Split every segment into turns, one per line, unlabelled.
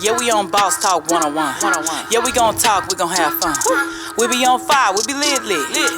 Yeah, we on Boss Talk 101. Yeah, we gon' talk, we gon' have fun. We be on fire, we be lit.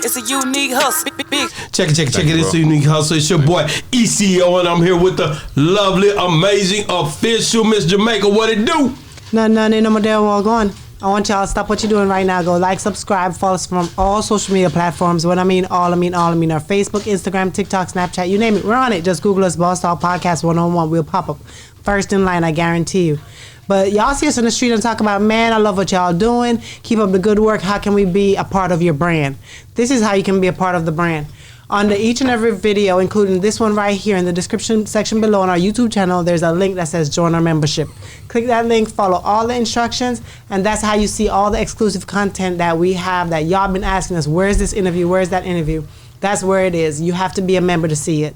It's a unique hustle. Big.
Check it. It's a unique hustle. It's your boy ECO, and I'm here with the lovely, amazing, official Miss Jamaica. What it do?
None, ain't no more damn well going. I want y'all to stop what you're doing right now. Go like, subscribe, follow us from all social media platforms. When I mean all, I mean our Facebook, Instagram, TikTok, Snapchat, you name it. We're on it. Just Google us, Boss Talk Podcast 101. We'll pop up first in line, I guarantee you. But y'all see us on the street and talk about, man, I love what y'all doing. Keep up the good work. How can we be a part of your brand? This is how you can be a part of the brand. Under each and every video, including this one right here, in the description section below on our YouTube channel, there's a link that says join our membership. Click that link, follow all the instructions, and that's how you see all the exclusive content that we have that y'all been asking us, where's this interview, where's that interview? That's where it is. You have to be a member to see it.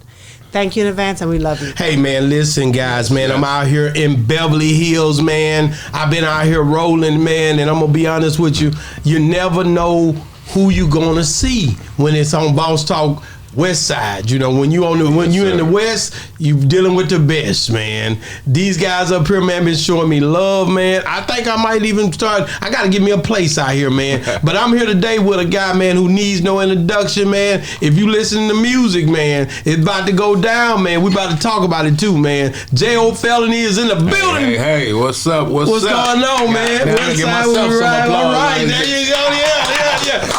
Thank you in advance, and we love you.
Hey, man, listen, guys, man, I'm out here in Beverly Hills, man. I've been out here rolling, man, and I'm going to be honest with you. You never know who you going to see when it's on Boss Talk West Side. You know, when you in the West, you dealing with the best, man. These guys up here, man, been showing me love, man. I think I might even start. I gotta get me a place out here, man. But I'm here today with a guy, man, who needs no introduction, man. If you listen to music, man, it's about to go down, man. We about to talk about it too, man. Jayo Felony is in the building.
Hey, what's up? What's
going on, man?
West Side, we right. All right,
there you go. Yeah.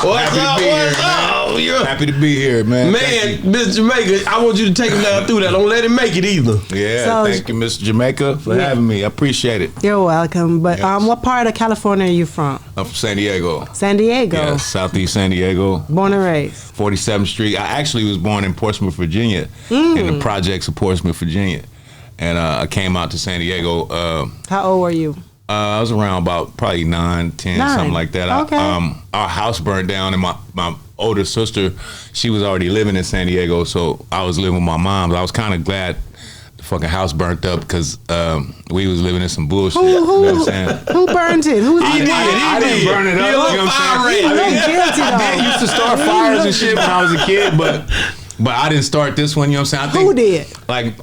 What's up?
Happy to be here, man.
Man, Miss Jamaica, I want you to take him down through that. Don't let him make it either.
Yeah, thank you, Mr. Jamaica, for having me. I appreciate it.
You're welcome. But what part of California are you from?
I'm from San Diego.
San Diego?
Yeah, Southeast San Diego.
Born and raised?
47th Street. I actually was born in Portsmouth, Virginia, in the projects of Portsmouth, Virginia. And I came out to San Diego.
How old were you?
I was around about probably 9, 10, something like that.
Okay.
Our house burned down, and my older sister, she was already living in San Diego, so I was living with my mom. I was kind of glad the fucking house burnt up because we was living in some bullshit.
Who,
you know what I'm saying?
Who burned it?
I didn't burn it up. You know what I'm saying? I used to start fires and shit when I was a kid, but I didn't start this one, you know what I'm saying?
Who did?
Like,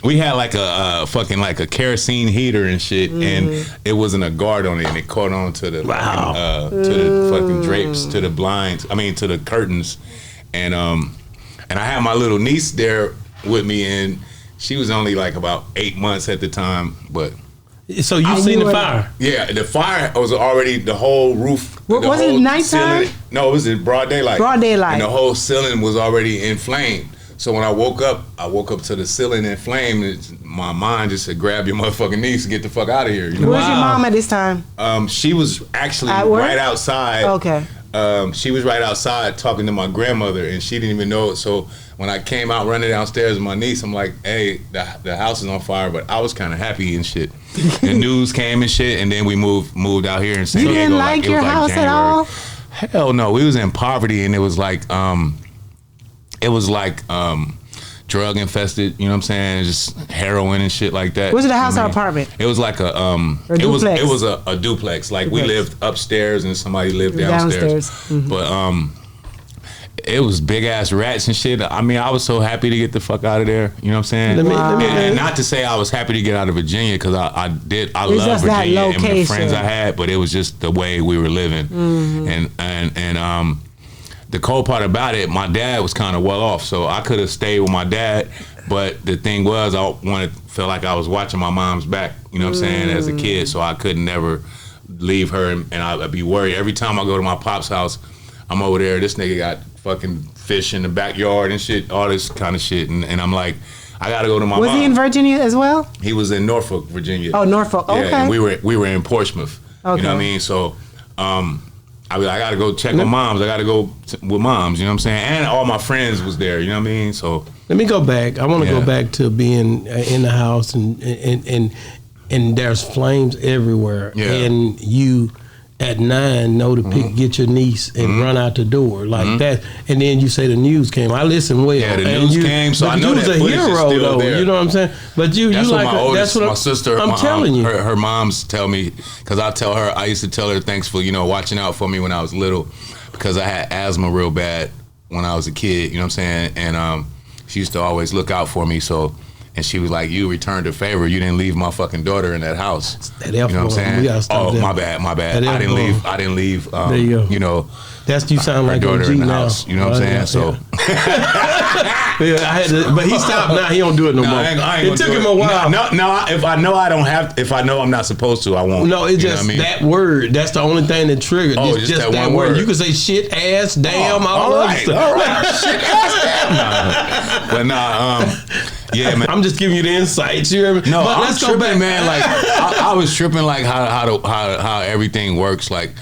we had like a fucking like a kerosene heater and shit, and it wasn't a guard on it, and it caught on to the to the fucking drapes, to the blinds. I mean, to the curtains, and I had my little niece there with me, and she was only like about 8 months at the time, but.
So you seen the fire?
Yeah, the fire was already the whole roof.
Was it nighttime?
No, it was in broad daylight.
Broad daylight.
And the whole ceiling was already inflamed. So when I woke up to the ceiling inflamed. My mind just said, "Grab your motherfucking niece and get the fuck out of here." You know?
Where's your mom at this time?
She was actually right outside.
Okay.
She was right outside talking to my grandmother, and she didn't even know it. So when I came out running downstairs with my niece, I'm like, "Hey, the house is on fire," but I was kind of happy and shit. The news came and shit, and then we moved out here in San Diego.
You didn't like your house at all?
Hell no, we was in poverty, and it was like drug infested. You know what I'm saying? Just heroin and shit like that.
Was it a house or apartment?
It was like a
duplex.
It was a duplex. Like we lived upstairs and somebody lived downstairs. But it was big ass rats and shit. I mean, I was so happy to get the fuck out of there. You know what I'm saying? And not to say I was happy to get out of Virginia, because I love Virginia and the friends I had, but it was just the way we were living. And the cold part about it, my dad was kind of well off, so I could have stayed with my dad. But the thing was, I felt like I was watching my mom's back. You know what I'm saying? As a kid, so I could never leave her, and I'd be worried every time I go to my pop's house. I'm over there. This nigga got fucking fish in the backyard and shit, all this kind of shit, and I'm like, I gotta go to my mom.
Was he in Virginia as well?
He was in Norfolk, Virginia.
Oh, Norfolk. Okay.
Yeah, and we were in Portsmouth. Okay. You know what I mean? So, I gotta go check on moms. I gotta go with moms. You know what I'm saying? And all my friends was there. You know what I mean? So
let me go back. I want to go back to being in the house and there's flames everywhere, and you at 9 know to get your niece and run out the door like that, and then you say the news came. I listened well.
Yeah, the news came, so I know that
footage is still
though.
There. You know what I'm saying? But you like
my oldest, my sister.
I'm telling you.
Her moms tell me, because I used to tell her thanks for watching out for me when I was little, because I had asthma real bad when I was a kid. You know what I'm saying? And she used to always look out for me. So And she was like, "You returned a favor. You didn't leave my fucking daughter in that house."
That
you know what I'm saying?
We gotta stop that.
My bad. I didn't leave.
There you go.
You know,
that's you sound
her
like
daughter
OG
in the
now.
house. You know what I'm saying? So.
Yeah, I had to, but he stopped now. He don't do it no more. It took him a while.
No. If I know I don't have, if I know I'm not supposed to, I won't.
No, it's just that word. That's the only thing that triggered.
Oh,
it's just that one word. You can say shit, ass, damn, all right. Shit, ass, damn.
But yeah, man.
I'm just giving you the insights. You hear me?
No,
but
let's go back, man. Like I was tripping, like how everything works, like.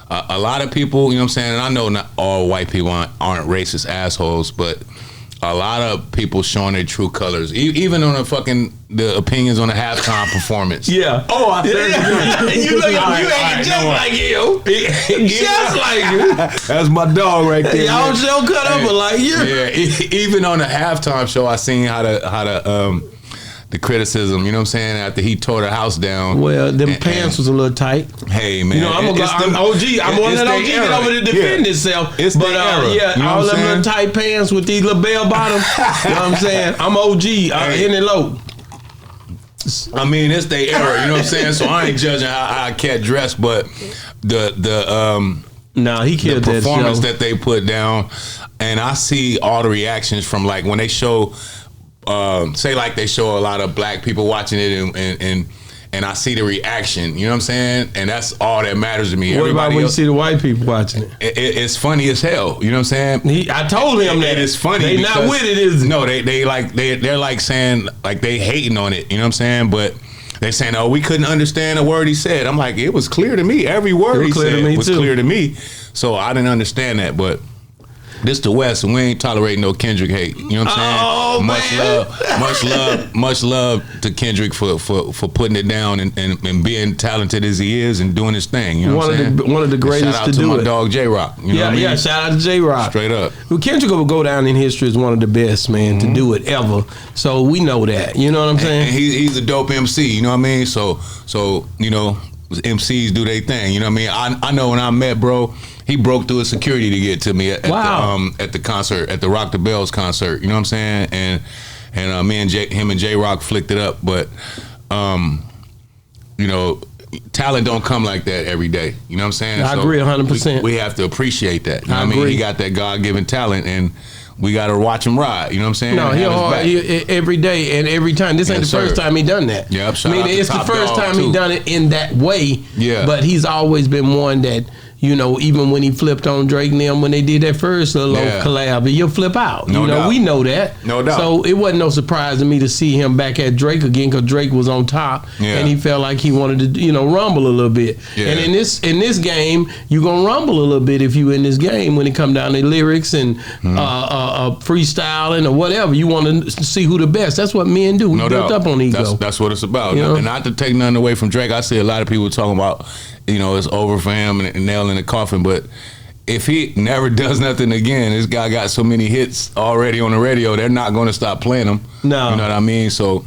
A lot of people, you know what I'm saying, and I know not all white people aren't racist assholes, but a lot of people showing their true colors, even on the opinions on the halftime performance.
Yeah.
Oh, I said
you look at you ain't just like you. Just like you.
That's my dog right there.
Y'all show cut up like you.
Yeah. Even on the halftime show, I seen how the criticism, you know what I'm saying, after he tore the house down.
Well, them pants was a little tight.
Hey, man.
You know, I'm OG. I'm one of that OG get over to defend itself.
It's but
yeah, you know all them little tight pants with these little bell bottoms. You know what I'm saying? I'm OG. I'm in it low.
I mean, it's their era, you know what I'm saying? So I ain't judging how a cat dressed, but
he killed
the
that
performance
show
that they put down, and I see all the reactions from, like, when they show say like they show a lot of black people watching it and I see the reaction, you know what I'm saying? And that's all that matters to me.
What
Everybody
about when
else,
you see the white people watching it?
It's funny as hell, you know what I'm saying?
I told him that.
It's funny.
They not with it, is it?
No, they're like saying, like, they hating on it, you know what I'm saying? But they saying, "Oh, we couldn't understand a word he said." I'm like, it was clear to me. Every word he said was clear to me. So I didn't understand that, but this the West, and we ain't tolerating no Kendrick hate. You know what I'm saying? Much love to Kendrick for putting it down and being talented as he is and doing his thing. You know what I'm saying?
One of the greatest to do it.
Shout out to my dog J-Rock. You know what I mean?
Shout out to J-Rock.
Straight up.
Well, Kendrick will go down in history as one of the best, man, to do it ever. So we know that. You know what I'm saying?
And he's a dope MC. You know what I mean? So you know, MCs do their thing. You know what I mean? I know when I met bro, he broke through a security to get to me at the concert, at the Rock the Bells concert. You know what I'm saying? And me and him and J-Rock flicked it up. But you know, talent don't come like that every day. You know what I'm saying?
I agree 100%.
We have to appreciate that. You know what I mean?
agree.
He got that God-given talent, and we got to watch him ride. You know what I'm saying?
No, he every day and every time. This ain't the first time he done that.
Yep,
it's the first time he done it in that way.
Yeah.
But he's always been one that, you know, even when he flipped on Drake and them when they did that first little collab, he'll flip out.
No doubt.
We know that.
No doubt.
So it wasn't no surprise to me to see him back at Drake again, because Drake was on top and he felt like he wanted to, you know, rumble a little bit. Yeah. And in this game, you gonna rumble a little bit if you in this game when it come down to lyrics and freestyling or whatever. You want to see who the best. That's what men do. We built up on ego.
That's what it's about.
You know?
And not to take nothing away from Drake, I see a lot of people talking about, you know, it's over for him and nail in the coffin, but if he never does nothing again, this guy got so many hits already on the radio, they're not going to stop playing him.
No.
You know what I mean? So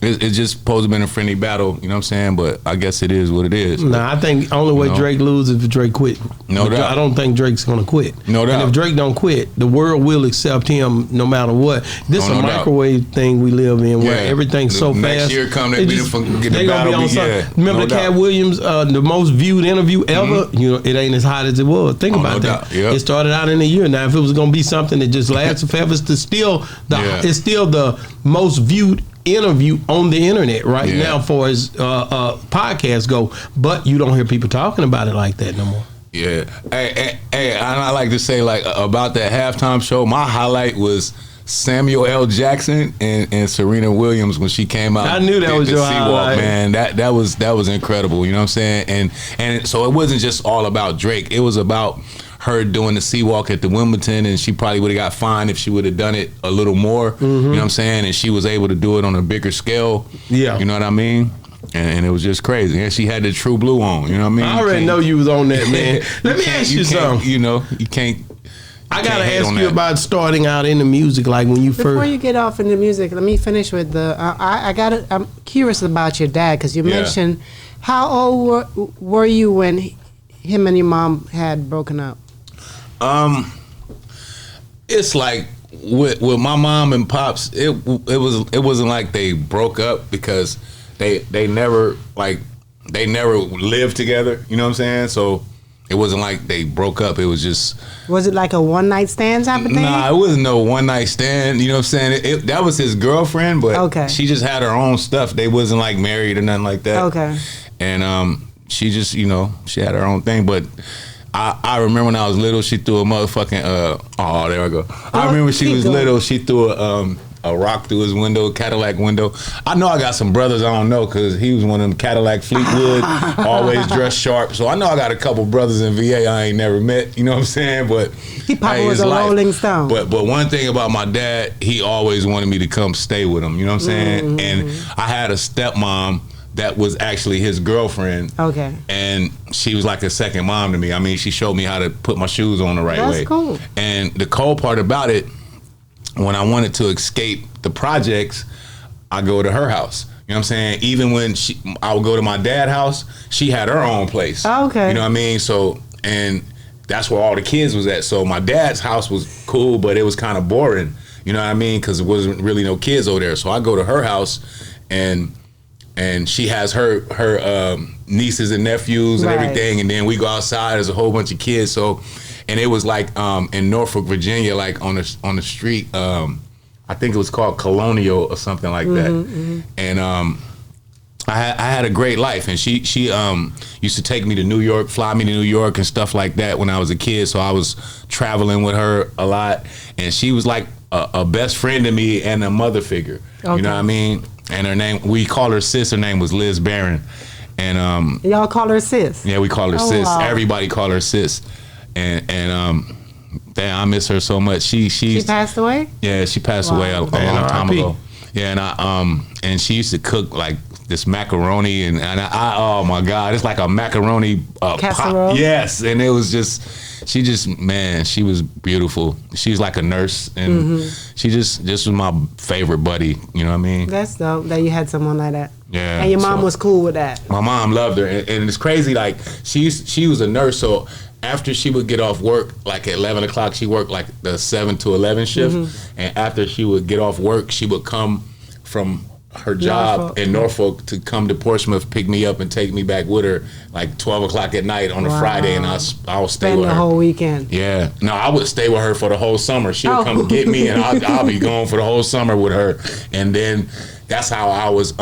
it's just supposed to have been a friendly battle, you know what I'm saying? But I guess it is what it is.
Nah, I think the only way Drake loses is if Drake quit.
No doubt.
I don't think Drake's going to quit.
No doubt.
And if Drake don't quit, the world will accept him no matter what. This is a microwave thing we live in where everything's so fast.
Next year come, they gonna be on something.
Remember the Cat Williams, the most viewed interview ever? You know, it ain't as hot as it was. Think about that.
Yep.
It started out in a year. Now, if it was going to be something that just lasts forever, it's still the most viewed interview on the internet right now for as podcasts go, but you don't hear people talking about it like that no more.
Yeah. Hey, and I like to say, like, about that halftime show, my highlight was Samuel L. Jackson and Serena Williams when she came out.
I knew that was your highlight.
Man, that was incredible. You know what I'm saying? And so it wasn't just all about Drake. It was about her doing the C-Walk at the Wimbledon, and she probably would have got fined if she would have done it a little more. You know what I'm saying? And she was able to do it on a bigger scale. Yeah. You know what I mean? And it was just crazy. And she had the True Blue on. You know what I mean?
I already know you was on that, man. Let me ask you something.
You know, you can't.
I gotta ask you about starting out in the music, like when you first.
Before you get off in the music, let me finish with the. I'm curious about your dad, because you mentioned how old were you when him and your mom had broken up?
It's like with my mom and pops, it wasn't like they broke up because they never lived together. You know what I'm saying? So it wasn't like they broke up. It was just.
Was it like a one night stand type of thing?
Nah, it wasn't no one night stand. You know what I'm saying? That was his girlfriend, but she just had her own stuff. They wasn't like married or nothing like that.
Okay.
And she just, she had her own thing. But I remember when I was little, she threw a motherfucking there I go. I remember when she was little, she threw a rock through his window, Cadillac window. I know I got some brothers I don't know because he was one of them Cadillac Fleetwood, always dressed sharp. So I know I got a couple brothers in VA I ain't never met. You know what I'm saying? But
he probably was a Rolling Stone.
But one thing about my dad, he always wanted me to come stay with him. You know what I'm saying? Mm-hmm. And I had a stepmom that was actually his girlfriend.
Okay.
And she was like a second mom to me. I mean, she showed me how to put my shoes on the right way.
That's cool.
And the cold part about it, when I wanted to escape the projects, I go to her house. You know what I'm saying? Even when I would go to my dad's house, she had her own place.
Okay.
You know what I mean? So, and that's where all the kids was at. So my dad's house was cool, but it was kind of boring. You know what I mean? Because there wasn't really no kids over there. So I go to her house, and she has her nieces and nephews and everything. And then we go outside. There's a whole bunch of kids. So. And it was like in Norfolk, Virginia, like on the street. I think it was called Colonial or something like that. Mm-hmm. And I had a great life. And she used to take me to New York, fly me to New York and stuff like that when I was a kid. So I was traveling with her a lot. And she was like a best friend to me and a mother figure. Okay. You know what I mean? And her name, we call her sis. Her name was Liz Barron. And
y'all call her sis?
Yeah, we call her sis.
Wow.
Everybody call her sis. And damn, I miss her so much. She
passed away?
Yeah, she passed away a long time ago. Yeah, and she used to cook like this macaroni and I oh my God, it's like a macaroni
casserole.
Yes, and it was she was beautiful. She's like a nurse, and she just was my favorite buddy. You know what I mean?
That's dope that you had someone like that.
Yeah,
and your mom was cool with that.
My mom loved her, and it's crazy. Like she was a nurse, so. After she would get off work, like at 11 o'clock, she worked like the 7 to 11 shift. And after she would get off work, she would come from her job in Norfolk to come to Portsmouth, pick me up and take me back with her like 12 o'clock at night on a Friday, and I'll stay with her.
Spend the whole weekend.
Yeah. No, I would stay with her for the whole summer. She'll come get me, and I'll be gone for the whole summer with her. And then that's how I was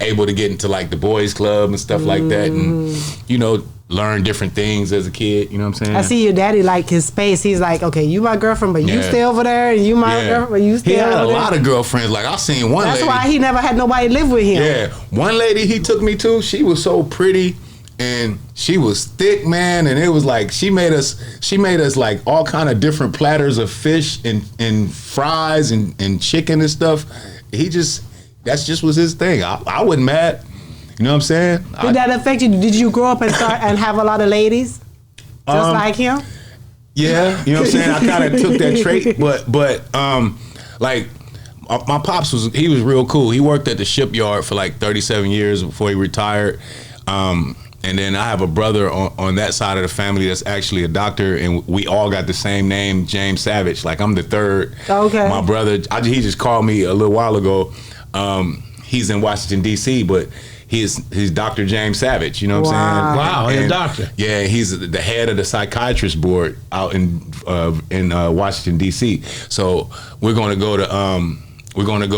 able to get into like the boys club and stuff like that, and learn different things as a kid. You know what I'm saying?
I see your daddy like his space. He's like, okay, you my girlfriend, but you stay over there, and you my girlfriend, but you stay over there.
He had a lot of girlfriends. Like I seen one lady.
That's why he never had nobody live with him.
Yeah, one lady he took me to. She was so pretty. And she was thick, man, and it was like she made us like all kind of different platters of fish and fries and chicken and stuff. That's just was his thing. I wasn't mad. You know what I'm saying?
Did that affect you? Did you grow up and start and have a lot of ladies? Just like him?
Yeah, you know what I'm saying? I kind of took that trait, but like my pops was real cool. He worked at the shipyard for like 37 years before he retired. And then I have a brother on that side of the family that's actually a doctor, and we all got the same name, James Savage. Like I'm the third.
Okay.
My brother, he just called me a little while ago. He's in Washington D.C., but he's Dr. James Savage. You know what I'm saying?
Wow, he's a doctor.
Yeah, he's the head of the psychiatrist board out in Washington D.C. So we're going to go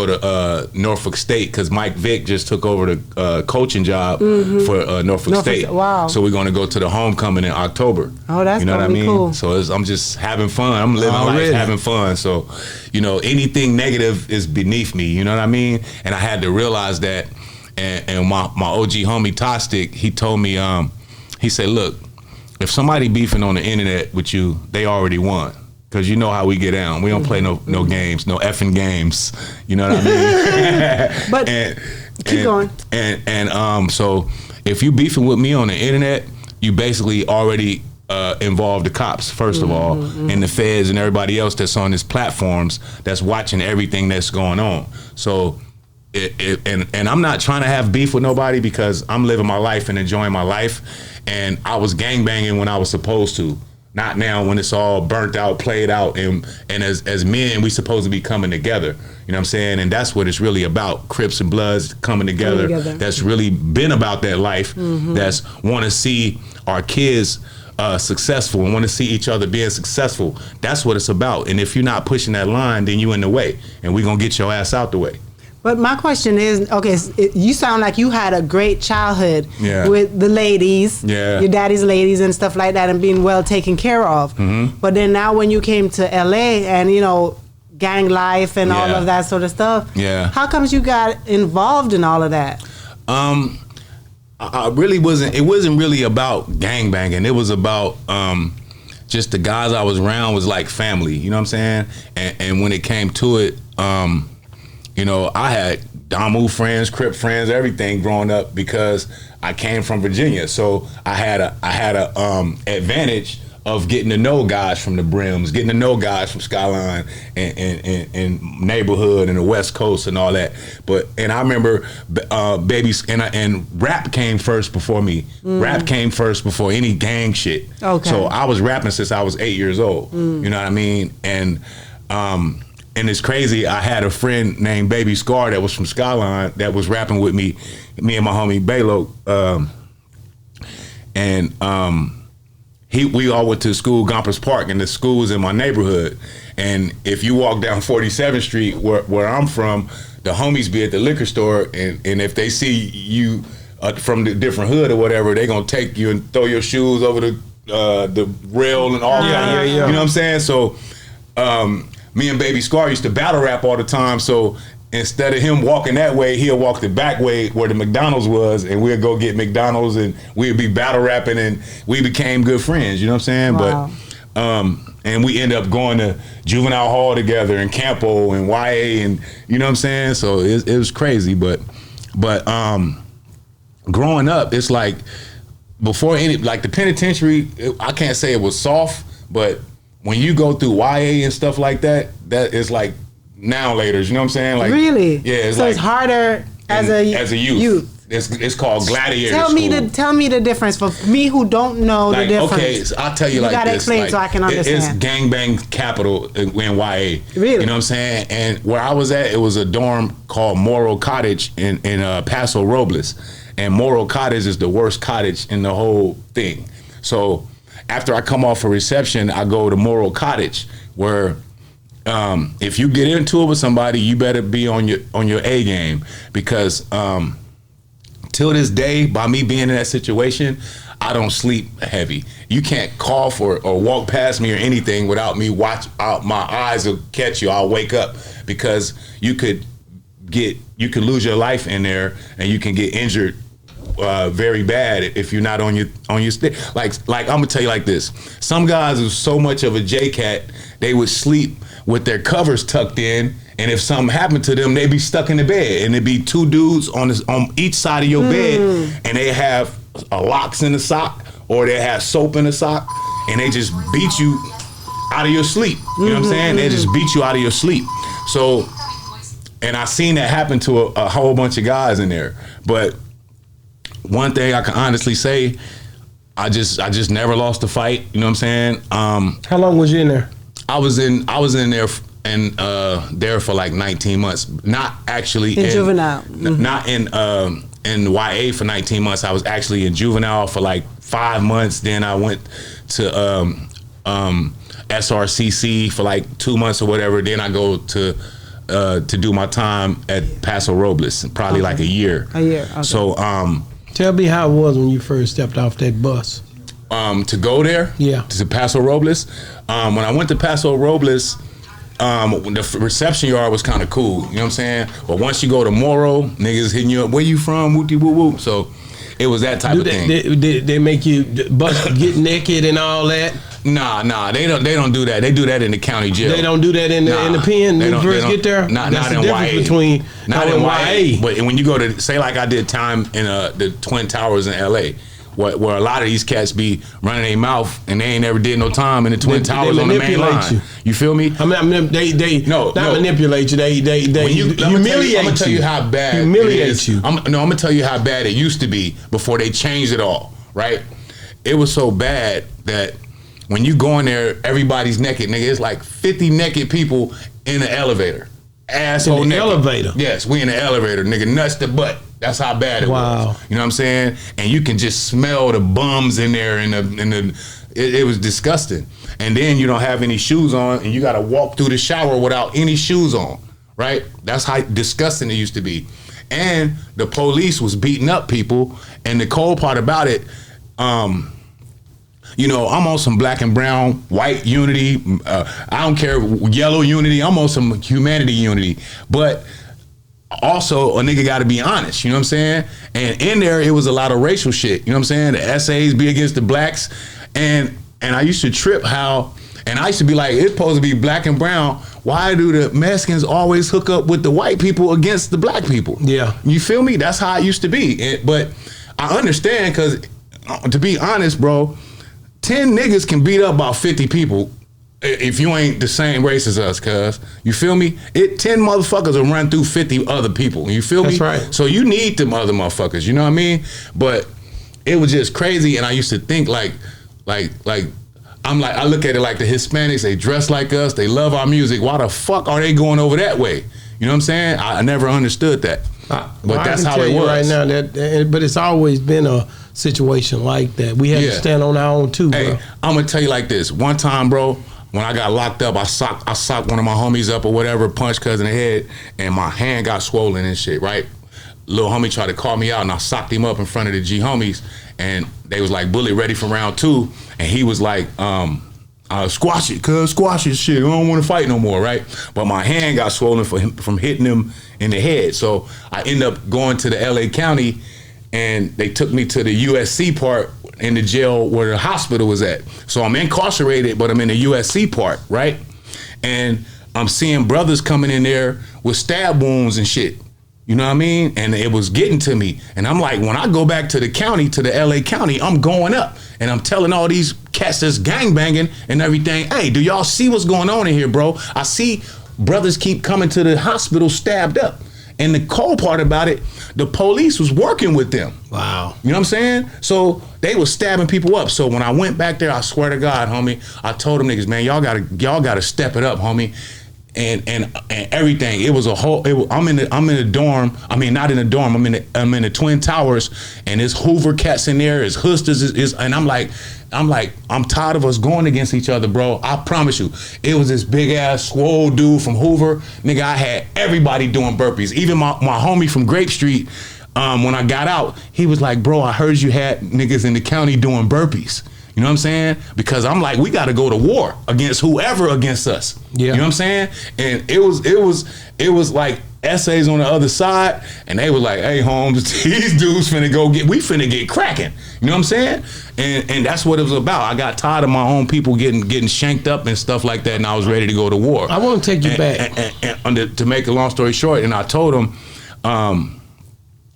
to Norfolk State because Mike Vick just took over the coaching job for Norfolk State.
Wow.
So we're going to go to the homecoming in October.
Oh, that's gonna be cool.
So I'm just having fun. I'm living life having fun. So, anything negative is beneath me. You know what I mean? And I had to realize that. And my OG homie Tostic, he told me, he said, look, if somebody beefing on the internet with you, they already won. Because you know how we get down. We don't play no games, no effing games. You know what I mean?
But keep going.
And so if you beefing with me on the internet, you basically already involve the cops, first of all, and the feds and everybody else that's on these platforms that's watching everything that's going on. So and I'm not trying to have beef with nobody because I'm living my life and enjoying my life. And I was gangbanging when I was supposed to. Not now when it's all burnt out, played out, and as men, we supposed to be coming together. You know what I'm saying? And that's what it's really about. Crips and Bloods coming together. That's really been about that life. That's want to see our kids successful and want to see each other being successful. That's what it's about. And if you're not pushing that line, then you in the way, and we're going to get your ass out the way.
But my question is, okay, you sound like you had a great childhood with the ladies, your daddy's ladies and stuff like that, and being well taken care of. But then now when you came to LA and, you know, gang life and all of that sort of stuff, how comes you got involved in all of that?
I really wasn't, it wasn't really about gang banging. It was about just the guys I was around was like family, you know what I'm saying? And when it came to it, you know, I had Damu friends, Crip friends, everything growing up because I came from Virginia. So I had a advantage of getting to know guys from the Brims, getting to know guys from Skyline and neighborhood and the West Coast and all that. And I remember babies and rap came first before me. Rap came first before any gang shit. Okay. So I was rapping since I was 8 years old. You know what I mean? And it's crazy, I had a friend named Baby Scar that was from Skyline that was rapping with me and my homie Balo. We all went to school, Gompers Park, and the school was in my neighborhood. And if you walk down 47th Street, where I'm from, the homies be at the liquor store, and if they see you from the different hood or whatever, they gonna take you and throw your shoes over the rail and all that. You know what I'm saying? So me and Baby Scar used to battle rap all the time. So instead of him walking that way, he'll walk the back way where the McDonald's was, and we'll go get McDonald's, and we'd be battle rapping, and we became good friends. You know what I'm saying?
Wow.
But and we ended up going to juvenile hall together and Campo and YA, and you know what I'm saying? So it was crazy. But growing up, it's like before like the penitentiary, I can't say it was soft, but when you go through YA and stuff like that, that is like now laters, you know what I'm saying? Like
really?
Yeah, it's
so
like
it's harder as a youth.
It's called gladiator
tell me the difference for me who don't know
like,
the difference.
Okay, so I'll tell you like this. You gotta
explain
like,
so I can understand.
It's gangbang capital in YA.
Really?
You know what I'm saying? And where I was at, it was a dorm called Morro Cottage in Paso Robles. And Morro Cottage is the worst cottage in the whole thing. So after I come off a reception, I go to Morro Cottage, where if you get into it with somebody, you better be on your A game, because till this day, by me being in that situation, I don't sleep heavy. You can't cough or walk past me or anything without me watch out. My eyes will catch you. I'll wake up, because you could lose your life in there, and you can get injured very bad if you're not on your stick. Like I'm gonna tell you like this. Some guys are so much of a J-cat, they would sleep with their covers tucked in, and if something happened to them, they'd be stuck in the bed, and it'd be two dudes on each side of your bed, and they have locks in the sock, or they have soap in the sock, and they just beat you out of your sleep. You know what I'm saying? They just beat you out of your sleep. So, and I seen that happen to a whole bunch of guys in there. But one thing I can honestly say, I just never lost a fight. You know what I'm saying?
How long was you in there?
I was in there and there for like 19 months. Not actually
in juvenile.
Not in YA for 19 months. I was actually in juvenile for like 5 months. Then I went to SRCC for like 2 months or whatever. Then I go to do my time at Paso Robles, probably like a year.
A year. Okay.
So
tell me how it was when you first stepped off that bus.
To go there, to Paso Robles. When I went to Paso Robles, the reception yard was kind of cool. You know what I'm saying? But once you go to Morro, niggas hitting you up. Where you from? Whoopty whoop whoop. So it was that type of thing.
They make you get naked and all that?
Nah, they don't do that. They do that in the county jail.
They don't do that in the pen when you first get there?
Not
the
in
difference
YA.
Not in YA.
But when you go to, say like I did time in the Twin Towers in LA, where a lot of these cats be running their mouth and they ain't never did no time in the Twin Towers on the main line. You feel me?
I mean, they manipulate you. They humiliate you.
I'm gonna tell you how bad
humiliate
it is.
you.
I'm gonna tell you how bad it used to be before they changed it all. Right? It was so bad that when you go in there, everybody's naked, nigga. It's like 50 naked people in the elevator. Asshole
in the
naked.
elevator?
Yes, we in the elevator, nigga. Nuts to butt. That's how bad it was. You know what I'm saying? And you can just smell the bums in there it was disgusting. And then you don't have any shoes on and you gotta walk through the shower without any shoes on, right? That's how disgusting it used to be. And the police was beating up people. And the cold part about it, you know, I'm on some black and brown, white unity. I don't care, yellow unity. I'm on some humanity unity. But also, a nigga got to be honest. You know what I'm saying? And in there, it was a lot of racial shit. You know what I'm saying? The essays be against the blacks. And I used to trip how, and I used to be like, it's supposed to be black and brown. Why do the Mexicans always hook up with the white people against the black people?
Yeah.
You feel me? That's how it used to be. But I understand because, to be honest, bro, 10 niggas can beat up about 50 people if you ain't the same race as us, cuz. You feel me? 10 motherfuckers will run through 50 other people. You feel me?
That's right.
So you need them other motherfuckers, you know what I mean? But it was just crazy, and I used to think like I look at it like the Hispanics, they dress like us, they love our music. Why the fuck are they going over that way? You know what I'm saying? I never understood that. But that's how it was.
Right now, but it's always been a situation like that. We had to stand on our own too, bro.
Hey, I'm gonna tell you like this. One time, bro, when I got locked up, I socked one of my homies up or whatever, punched cousin in the head, and my hand got swollen and shit, right? Little homie tried to call me out, and I socked him up in front of the G homies, and they was like, Bullet, ready for round 2, and he was like, squash it, cuz, squash it, shit, I don't want to fight no more, right? But my hand got swollen from hitting him in the head, so I ended up going to the LA County, and they took me to the USC part in the jail where the hospital was at. So I'm incarcerated, but I'm in the USC part, right? And I'm seeing brothers coming in there with stab wounds and shit. You know what I mean? And it was getting to me. And I'm like, when I go back to the county, to the LA County, I'm going up. And I'm telling all these cats that's gangbanging and everything, hey, do y'all see what's going on in here, bro? I see brothers keep coming to the hospital stabbed up. And the cold part about it, the police was working with them.
Wow.
You know what I'm saying? So they was stabbing people up. So when I went back there, I swear to God, homie, I told them niggas, man, y'all gotta step it up, homie. And everything. It was a whole. I'm in a dorm. I mean, not in a dorm. I'm in the Twin Towers, and there's Hoover cats in there. There's Husters. And I'm tired of us going against each other, bro. I promise you. It was this big ass swole dude from Hoover, nigga. I had everybody doing burpees. Even my homie from Grape Street. When I got out, he was like, bro, I heard you had niggas in the county doing burpees. You know what I'm saying? Because I'm like, we got to go to war against whoever against us. Yeah. You know what I'm saying? And it was like essays on the other side, and they were like, hey, Holmes, these dudes finna get cracking. You know what I'm saying? And that's what it was about. I got tired of my own people getting shanked up and stuff like that, and I was ready to go to war.
I want to take you back.
And to make a long story short, and I told them,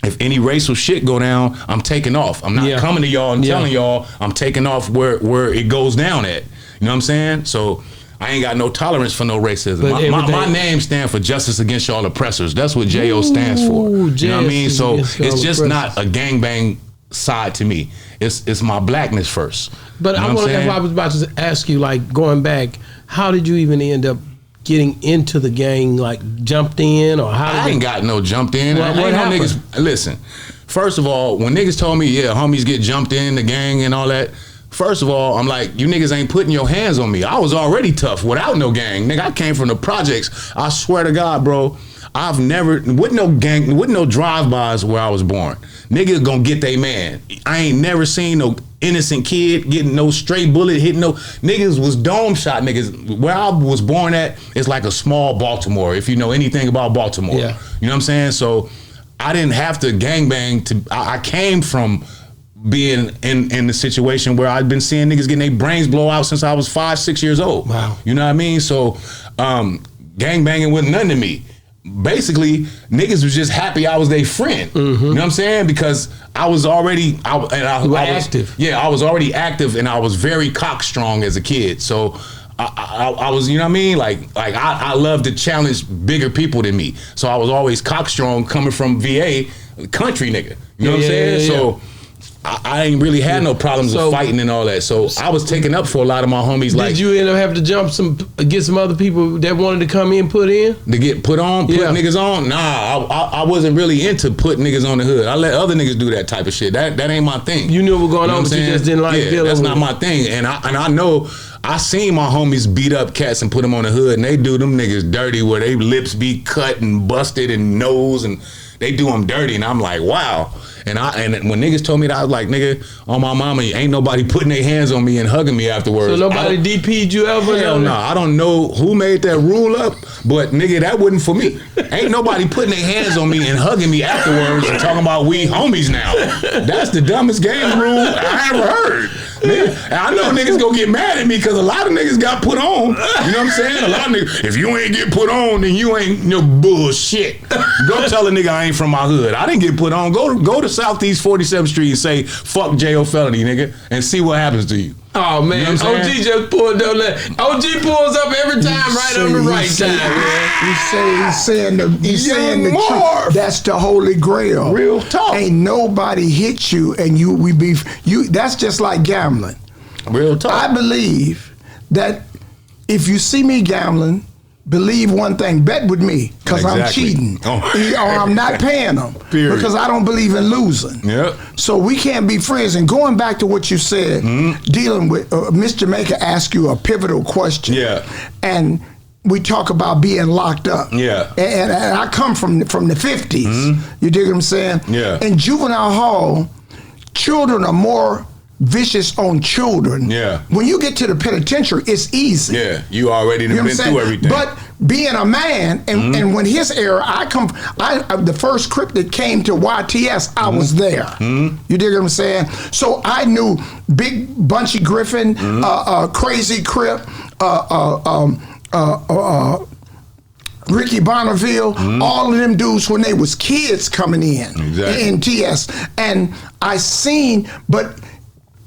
if any racial shit go down, I'm taking off. I'm not coming to y'all and telling y'all. I'm taking off where it goes down at. You know what I'm saying? So I ain't got no tolerance for no racism. My name stands for Justice Against All Oppressors. That's what JO stands for. You know what I mean? So it's just not a gangbang side to me. It's my blackness first.
But I was about to ask you, like, going back, how did you even end up getting into the gang, like jumped in, or how?
I ain't got no jumped in.
What happened?
Niggas, listen, first of all, when niggas told me, yeah, homies get jumped in the gang and all that, first of all, I'm like, you niggas ain't putting your hands on me. I was already tough without no gang. Nigga, I came from the projects. I swear to God, bro, I've never, with no gang, with no drive-bys where I was born. Niggas gonna get they man. I ain't never seen no innocent kid getting no stray bullet, hitting no, niggas was dome shot niggas. Where I was born at, it's like a small Baltimore, if you know anything about Baltimore. Yeah. You know what I'm saying? So I didn't have to gangbang I came from being in the situation where I'd been seeing niggas getting their brains blow out since I was 5-6 years old. Wow. You know what I mean? So gangbanging wasn't nothing to me. Basically, niggas was just happy I was their friend. Mm-hmm. You know what I'm saying? Because I was already active. Yeah, I was already active, and I was very cockstrong as a kid. So I was, you know what I mean? Like I love to challenge bigger people than me. So I was always cockstrong, coming from VA, country nigga. You know what I'm saying? So I ain't really had no problems with fighting and all that. So I was taken up for a lot of my homies.
Did you end up having to get some other people that wanted to come in, put in?
To get put niggas on? Nah, I wasn't really into putting niggas on the hood. I let other niggas do that type of shit. That ain't my thing.
You knew what was going on, but you just didn't like dealing with it.
That's not my thing. And I know I seen my homies beat up cats and put them on the hood, and they do them niggas dirty where they lips be cut and busted and nose, and they do them dirty. And I'm like, wow. And when niggas told me that, I was like, nigga, on my mama, ain't nobody putting their hands on me and hugging me afterwards.
So nobody DP'd you ever?
Hell no. I don't know who made that rule up, but nigga, that wasn't for me. Ain't nobody putting their hands on me and hugging me afterwards and talking about we homies now. That's the dumbest game rule I ever heard. Nigga, and I know niggas gonna get mad at me because a lot of niggas got put on. You know what I'm saying? A lot of niggas, if you ain't get put on, then you ain't no bullshit. Go tell a nigga I ain't from my hood. I didn't get put on. Go to Southeast 47th Street and say, fuck Jayo Felony, nigga, and see what happens to you.
Oh man, you know OG just pulled up. OG pulls up every time on the right time, man.
He's saying the truth. That's the holy grail.
Real talk.
Ain't nobody hit you and we beef you. That's just like gambling.
Real talk.
I believe that if you see me gambling, believe one thing, bet with me, because I'm cheating. Or I'm not paying them. Because I don't believe in losing.
Yep.
So we can't be friends. And going back to what you said, dealing with, Mr. Jamaica asked you a pivotal question.
Yeah.
And we talk about being locked up.
Yeah.
And I come from the 50s. You dig what I'm saying?
Yeah.
In juvenile hall, children are more vicious on children.
Yeah.
When you get to the penitentiary, it's easy.
Yeah. You already been through everything.
But being a man, and when his era, the first Crip that came to YTS, I was there. You dig what I'm saying? So I knew Big Bunchy Griffin, Crazy Crip, Ricky Bonneville, all of them dudes when they was kids coming in TS. And I seen, but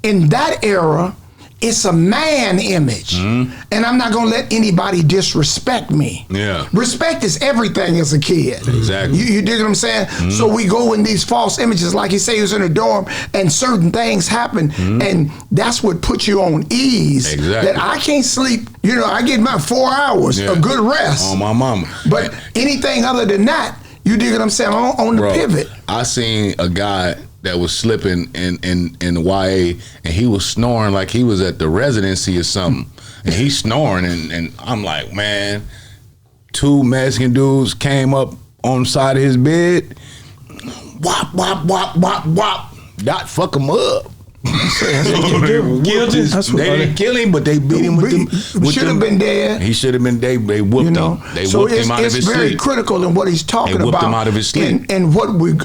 in that era, it's a man image. And I'm not gonna let anybody disrespect me.
Yeah.
Respect is everything as a kid.
Exactly.
You dig what I'm saying? So we go in these false images, like he say he was in a dorm and certain things happen, and that's what puts you on ease.
Exactly.
That I can't sleep, I get my 4 hours of good rest.
On my mama.
But anything other than that, you dig what I'm saying, on the pivot.
I seen a guy that was slipping in the YA, and he was snoring like he was at the residency or something. And he's snoring, and I'm like, man, 2 Mexican dudes came up on the side of his bed, whop, whop, whop, whop, whop, dot fuck him up.
Guilty.
They didn't kill him, but they beat him with them.
Should have been dead.
He should have been dead. They whooped him. They whooped him out of his sleep.
It's very critical in what he's talking about.
They whooped him out of his sleep.
And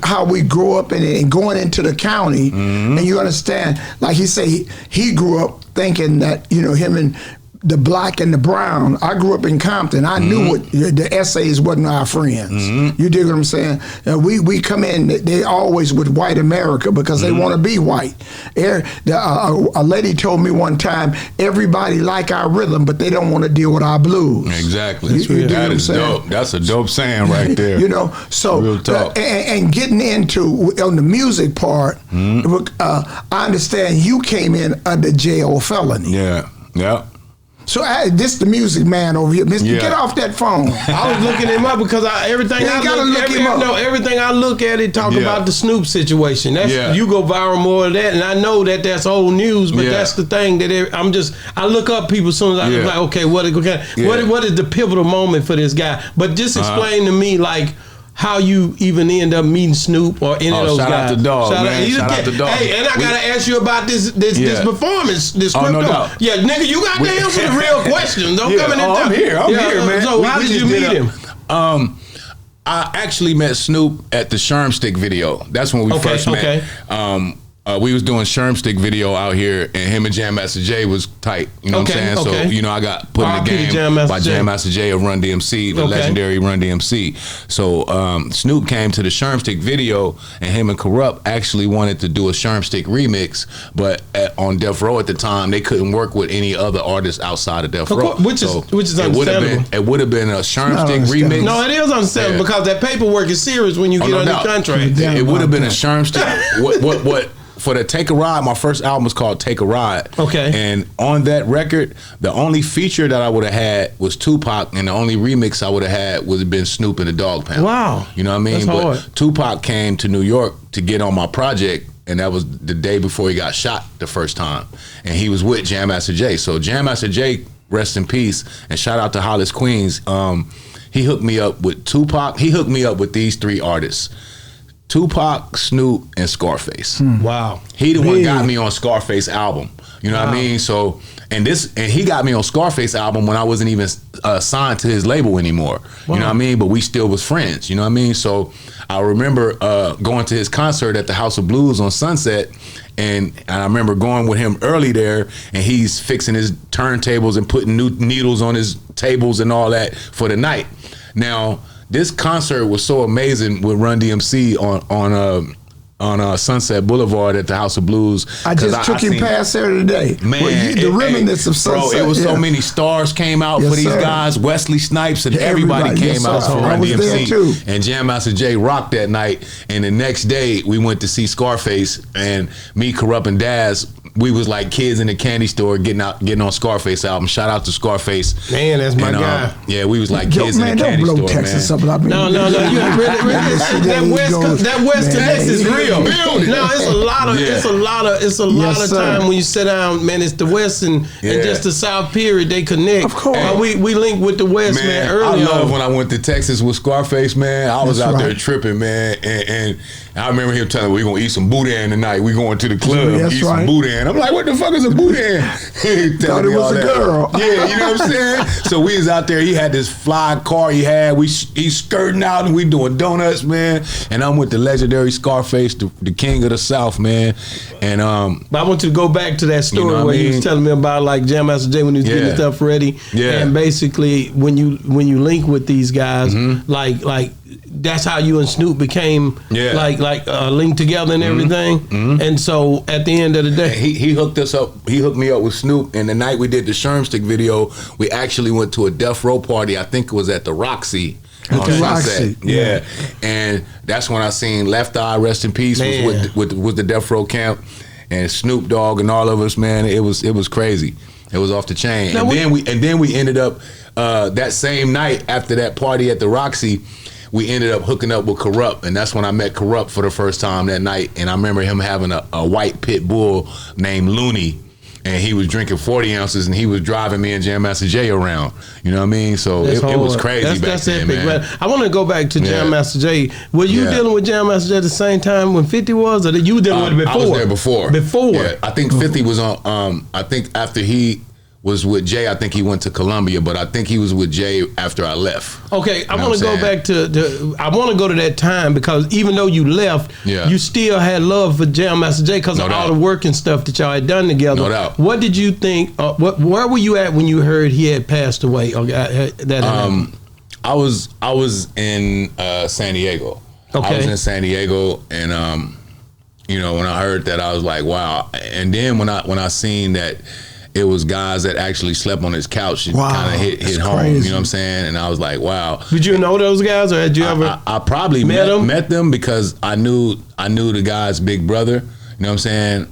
how we grow up and going into the county, and you understand, like he say, he grew up thinking that him and the black and the brown. I grew up in Compton. I knew what the essays wasn't our friends. You dig what I'm saying? We come in, they always with white America because they want to be white. A lady told me one time, everybody like our rhythm, but they don't want to deal with our blues.
Exactly. That is dope. That's a dope saying right there.
So
real talk.
And getting into on the music part, I understand you came in under Jayo Felony.
Yeah.
So this the music man over here, Mister. Get off that phone.
I was looking him up because everything I look at it talk about the Snoop situation. That's you go viral more of that, and I know that's old news, but that's the thing that I look up people as soon as I'm like, okay, what is the pivotal moment for this guy? But just explain to me like how you even end up meeting Snoop or any of those guys.
Shout out to Dog, man. Shout out to Dog.
Hey, and I gotta ask you about this performance, this crypto.
No doubt.
Yeah, nigga, you got to answer the real questions. Don't come in and
I'm here, man.
So how did you meet him?
I actually met Snoop at the Sherm Stick video. That's when we first met. We was doing Sherm Stick video out here, and him and Jam Master Jay was tight. You know what I'm saying? So I got put in the game by Jam Master Jay of Run DMC, the legendary Run DMC. So Snoop came to the Sherm Stick video, and him and Corrupt actually wanted to do a Sherm Stick remix, but on Death Row at the time they couldn't work with any other artists outside of Death Row.
Which is understandable.
It would have been a Sherm Stick remix.
No, it is understandable because that paperwork is serious when you get under contract.
It would have been a Sherm Stick. for the Take a Ride, my first album was called Take a Ride.
Okay.
And on that record, the only feature that I would have had was Tupac, and the only remix I would have had would have been Snoop and the Dog Pound.
Wow.
You know what I mean?
That's hard.
But Tupac came to New York to get on my project, and that was the day before he got shot the first time. And he was with Jam Master Jay. So Jam Master Jay, rest in peace, and shout out to Hollis Queens. He hooked me up with Tupac. He hooked me up with these 3 artists: Tupac, Snoop, and Scarface.
Wow.
He the one got me on Scarface album. You know what I mean? So and he got me on Scarface album when I wasn't even signed to his label anymore. Wow. You know what I mean? But we still was friends. You know what I mean? So I remember going to his concert at the House of Blues on Sunset, and I remember going with him early there, and he's fixing his turntables and putting new needles on his tables and all that for the night. Now, this concert was so amazing with Run DMC on Sunset Boulevard at the House of Blues.
I just took him past there today.
Man,
the reminiscence of Sunset.
Bro, it was so many stars came out for these guys. Wesley Snipes and everybody came out for Run DMC. And Jam Master Jay rocked that night. And the next day, we went to see Scarface, and me, Corrupt, and Daz, we was like kids in the candy store getting on Scarface album. Shout out to Scarface.
Man, that's my guy.
Yeah, we was like kids in the candy store,
don't blow Texas up.
No. That West Connect is real. No, it's a lot of time when you sit down, man. It's the West and just the South period. They connect.
Of course.
We link with the West, man. Early
I love
on.
when I went to Texas with Scarface, man. I was out there tripping, man, and I remember him telling me, we're gonna eat some boudin tonight. We going to the club, eat some boudin. I'm like, what the fuck is a boudin?
Thought it was a girl.
Yeah, you know what I'm saying? So we was out there. He had this fly car he had. He's skirting out and we doing donuts, man. And I'm with the legendary Scarface, the king of the South, man. And
but I want you to go back to that story where you was telling me about like Jam Master Jay when he was getting stuff ready. Yeah. And basically when you link with these guys, like that's how you and Snoop became like linked together and everything. And so at the end of the day,
he hooked us up. He hooked me up with Snoop. And the night we did the Shermstick video, we actually went to a Death Row party. I think it was at the Roxy.
Roxy.
Yeah. And that's when I seen Left Eye, rest in peace, was with the Death Row camp, and Snoop Dogg and all of us, man. It was crazy. It was off the chain. Now and then we ended up that same night after that party at the Roxy. We ended up hooking up with Corrupt, and that's when I met Corrupt for the first time that night. And I remember him having a white pit bull named Looney, and he was drinking 40 ounces, and he was driving me and Jam Master Jay around. You know what I mean? So it was crazy back then, man.
But I want to go back to Jam Master Jay. Were you dealing with Jam Master Jay at the same time when 50 was, or you were dealing with it before?
I was there before.
Before?
Yeah, I think 50 was on, I think after he was with Jay, I think he went to Columbia, but I think he was with Jay after I left.
Okay, I want to go back to I want to go to that time, because even though you left, you still had love for Jam Master Jay because of all the work and stuff that y'all had done together.
No doubt.
What did you think? Where were you at when you heard he had passed away? I
was in San Diego.
Okay.
I was in San Diego, and you know, when I heard that, I was like, wow. And then when I seen that it was guys that actually slept on his couch, it kind of hit home. Crazy. You know what I'm saying? And I was like, wow.
Did you know those guys, or had you ever?
I probably met them because I knew the guy's big brother. You know what I'm saying?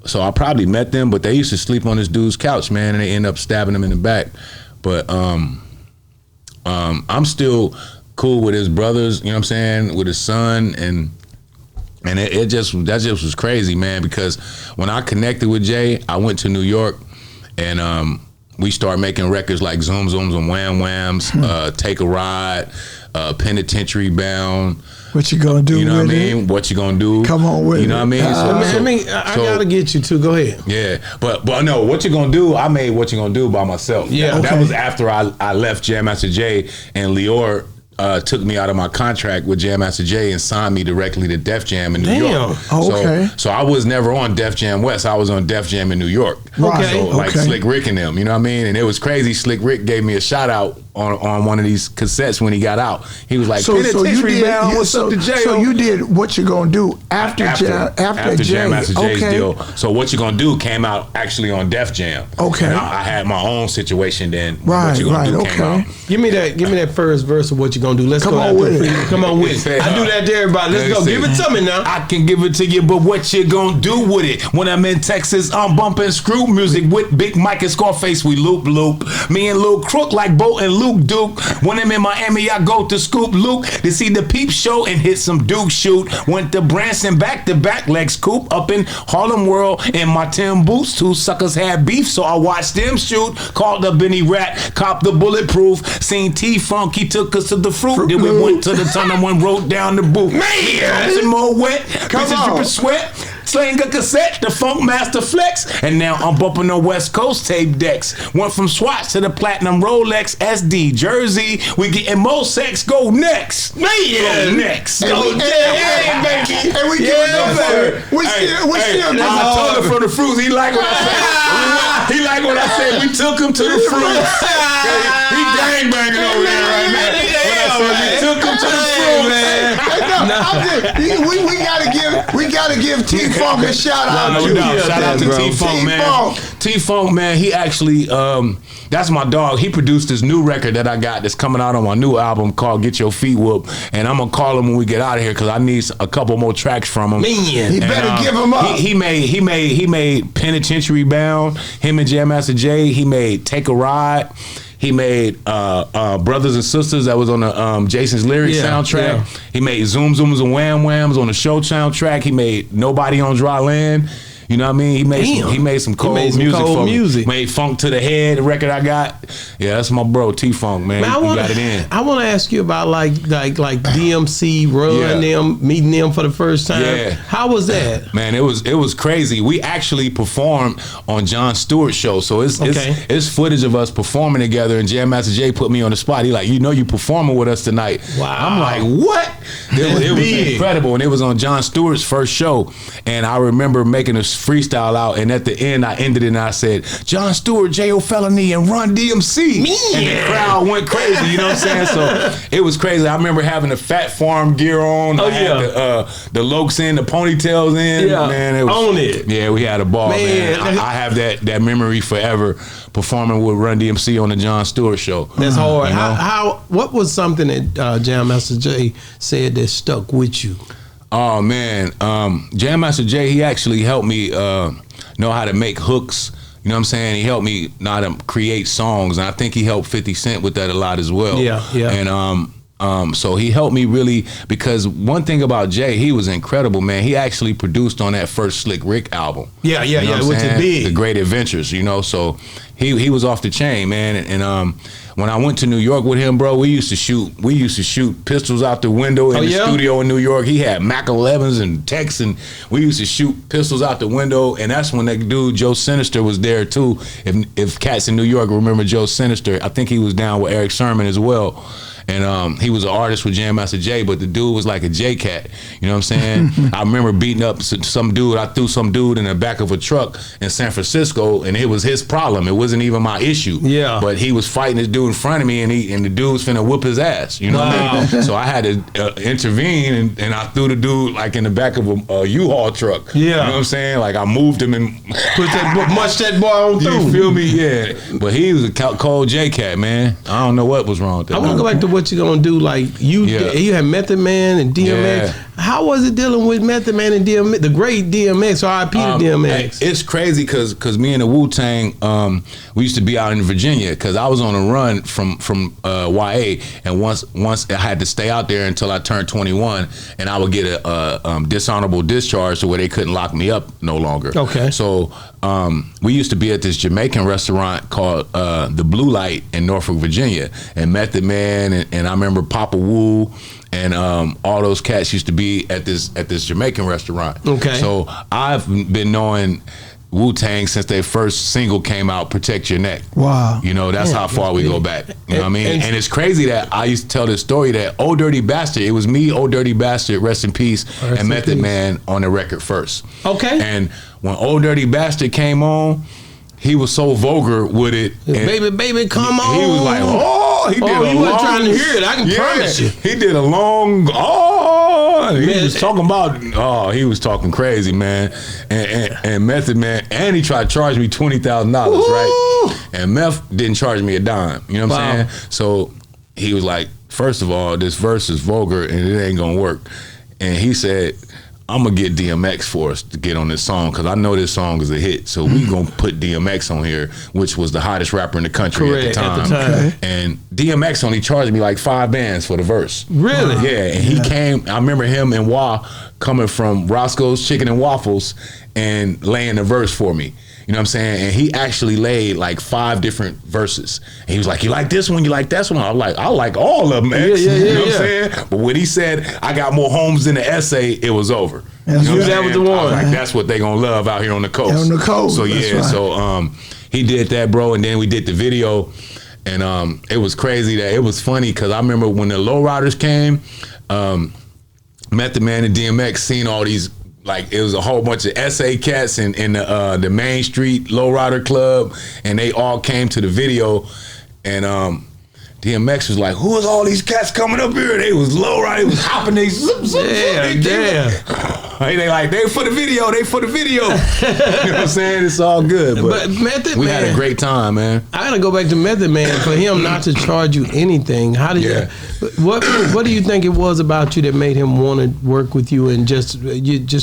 So I probably met them, but they used to sleep on this dude's couch, man, and they end up stabbing him in the back. But I'm still cool with his brothers. You know what I'm saying? With his son and. And that just was crazy, man, because when I connected with Jay, I went to New York, and we started making records like Zoom Zooms and Wham Whams, Take a Ride, Penitentiary Bound.
What you gonna do?
You know what I mean? What you gonna do?
Come on with it.
You know what I mean?
I gotta get you to go ahead.
Yeah, but no, What You Gonna Do? I made What You Gonna Do by myself.
Yeah,
that was after I left Jam Master Jay, and Lior took me out of my contract with Jam Master Jay and signed me directly to Def Jam in New York. So I was never on Def Jam West. I was on Def Jam in New York.
Okay.
So like Slick Rick and them, you know what I mean? And it was crazy. Slick Rick gave me a shout out on one of these cassettes when he got out. He was like,
so you did,
what's up to Jayo?
So you did What You Gonna Do after Jam
Master Jay's deal. So What You Gonna Do came out actually on Def Jam.
Okay.
And I had my own situation then.
Right,
What You Gonna Do came out.
Give me that first verse of What You Gonna Do. Let's
Come
go
on with it.
Come on with it. I do that to everybody. Let's go. Give it to me now.
I can give it to you, but what you gonna do with it? When I'm in Texas, I'm bumping screw music with Big Mike and Scarface. We loop. Me and Lil Crook like Bo and Luke Duke. When I'm in Miami, I go to Scoop Luke to see the Peep Show and hit some Duke shoot. Went to Branson back to back legs Coop up in Harlem World in my Tim boots. Two suckers had beef, so I watched them shoot. Called up Benny Rat, copped the bulletproof. Seen T-Funk, he took us to the fruit. Then we went to the tunnel and wrote down the booth. Man, some more wet, bitches dripping sweat. Slaying a cassette, the Funk Master Flex, and now I'm bumping on West Coast tape decks. Went from Swatch to the Platinum Rolex SD Jersey. We getting more sex. Go next, man. Go next. Go
next, baby. And we still.
I told him from the fruits. He like what I said. He like what I said. We took him to the fruits. He gang banging over there right now. We took him to the fruits, man.
We gotta give T-Funk a shout out.
No doubt. Shout out to T-Funk, man. T-Funk, man, he actually, that's my dog. He produced this new record that I got that's coming out on my new album called Get Your Feet Whooped. And I'm gonna call him when we get out of here because I need a couple more tracks from him.
Man,
he better give him up.
He made Penitentiary Bound. Him and Jam Master Jay. He made Take a Ride. He made Brothers and Sisters that was on the Jason's Lyrics soundtrack. Yeah. He made Zoom Zooms and Wham Whams on the show soundtrack. He made Nobody on Dry Land. You know what I mean? He made some cold music. Made Funk to the Head, the record I got. Yeah, that's my bro T-Funk, man. He got it in.
I want to ask you about like DMC, them, meeting them for the first time.
Yeah.
How was that?
Man, it was crazy. We actually performed on Jon Stewart's show, so it's footage of us performing together. And Jam Master Jay put me on the spot. He like, you performing with us tonight? Wow. I'm like, what? It was incredible, and it was on Jon Stewart's first show. And I remember making a freestyle out, and at the end I ended it and I said, Jon Stewart, Jayo Felony, and Run DMC. And the crowd went crazy, you know what I'm saying? So it was crazy. I remember having the Fat Farm gear on. I had the Lokes in, the ponytails in. Yeah. Man, it was, yeah, we had a ball, man. I have that memory forever, performing with Run DMC on the Jon Stewart show.
That's hard. You know? What was something that Jam Master Jay said that stuck with you?
Oh man, Jam Master Jay, he actually helped me know how to make hooks. You know what I'm saying? He helped me know how to create songs, and I think he helped 50 Cent with that a lot as well. Yeah. And so he helped me really, because one thing about Jay, he was incredible, man. He actually produced on that first Slick Rick album.
Yeah, which is big.
The Great Adventures, so he was off the chain, man. And when I went to New York with him, bro, we used to shoot pistols out the window in the studio in New York. He had Mac 11s and techs, and we used to shoot pistols out the window. And that's when that dude Joe Sinister was there too. If cats in New York remember Joe Sinister, I think he was down with Eric Sermon as well. And he was an artist with Jam Master Jay, but the dude was like a J-Cat. You know what I'm saying? I remember beating up some dude. I threw some dude in the back of a truck in San Francisco, and it was his problem. It wasn't even my issue. Yeah. But he was fighting this dude in front of me, and the dude was finna whoop his ass. You know what I mean? So I had to intervene, and I threw the dude like in the back of a U-Haul truck. Yeah. You know what I'm saying? Like I moved him and
munched that boy on through.
You feel me? Yeah. But he was a cold J-Cat, man. I don't know what was wrong with that.
I want to go back to what you gonna do, like you had Method Man and DMX. Yeah. How was it dealing with Method Man and DMX, the great DMX, R.I.P. to DMX?
It's crazy because me and the Wu-Tang, we used to be out in Virginia because I was on a run from YA, and once I had to stay out there until I turned 21, and I would get a dishonorable discharge to where they couldn't lock me up no longer. Okay. So we used to be at this Jamaican restaurant called the Blue Light in Norfolk, Virginia, and Method Man and I remember Papa Wu and all those cats used to be at this Jamaican restaurant. Okay. So I've been knowing Wu-Tang since their first single came out, Protect Your Neck. Wow. That's how far we go back. You know what I mean? And it's crazy that I used to tell this story that Old Dirty Bastard, it was me, Old Dirty Bastard, rest in peace, and Method Man on the record first. Okay. And when Old Dirty Bastard came on, he was so vulgar with it.
Baby, come on.
He was like, oh. He did
he wasn't trying to hear it. I can promise you.
He did a long. He was talking about. He was talking crazy, man. And Method Man, and he tried to charge me $20,000, right? And Meth didn't charge me a dime. You know what I'm saying? So he was like, first of all, this verse is vulgar and it ain't gonna work. And he said, I'm gonna get DMX for us to get on this song because I know this song is a hit. So we gonna put DMX on here, which was the hottest rapper in the country at the time.
Okay.
And DMX only charged me like 5 bands for the verse.
Really?
Yeah. And he came. I remember him and Wah coming from Roscoe's Chicken and Waffles and laying the verse for me. You know what I'm saying? And he actually laid like 5 different verses. And he was like, you like this one? You like that one? I'm like, I like all of them, X.
Yeah,
you know what I'm saying? But when he said, I got more homes than the essay, it was over.
You know
that was the one.
I was like, that's what they gonna love out here on the coast.
On the coast.
So yeah,
right.
so he did that, bro. And then we did the video. And it was crazy that it was funny because I remember when the Lowriders came, Method Man and DMX seen all these. Like it was a whole bunch of SA cats in the Main Street Lowrider Club, and they all came to the video, and DMX was like, "Who is all these cats coming up here?" They was lowrider, they was hopping, they they for the video, they for the video. You know what I'm saying? It's all good, but
Method
we
Man,
had a great time, man.
I gotta go back to Method Man for him not to charge you anything. How did you? What do you think it was about you that made him want to work with you and just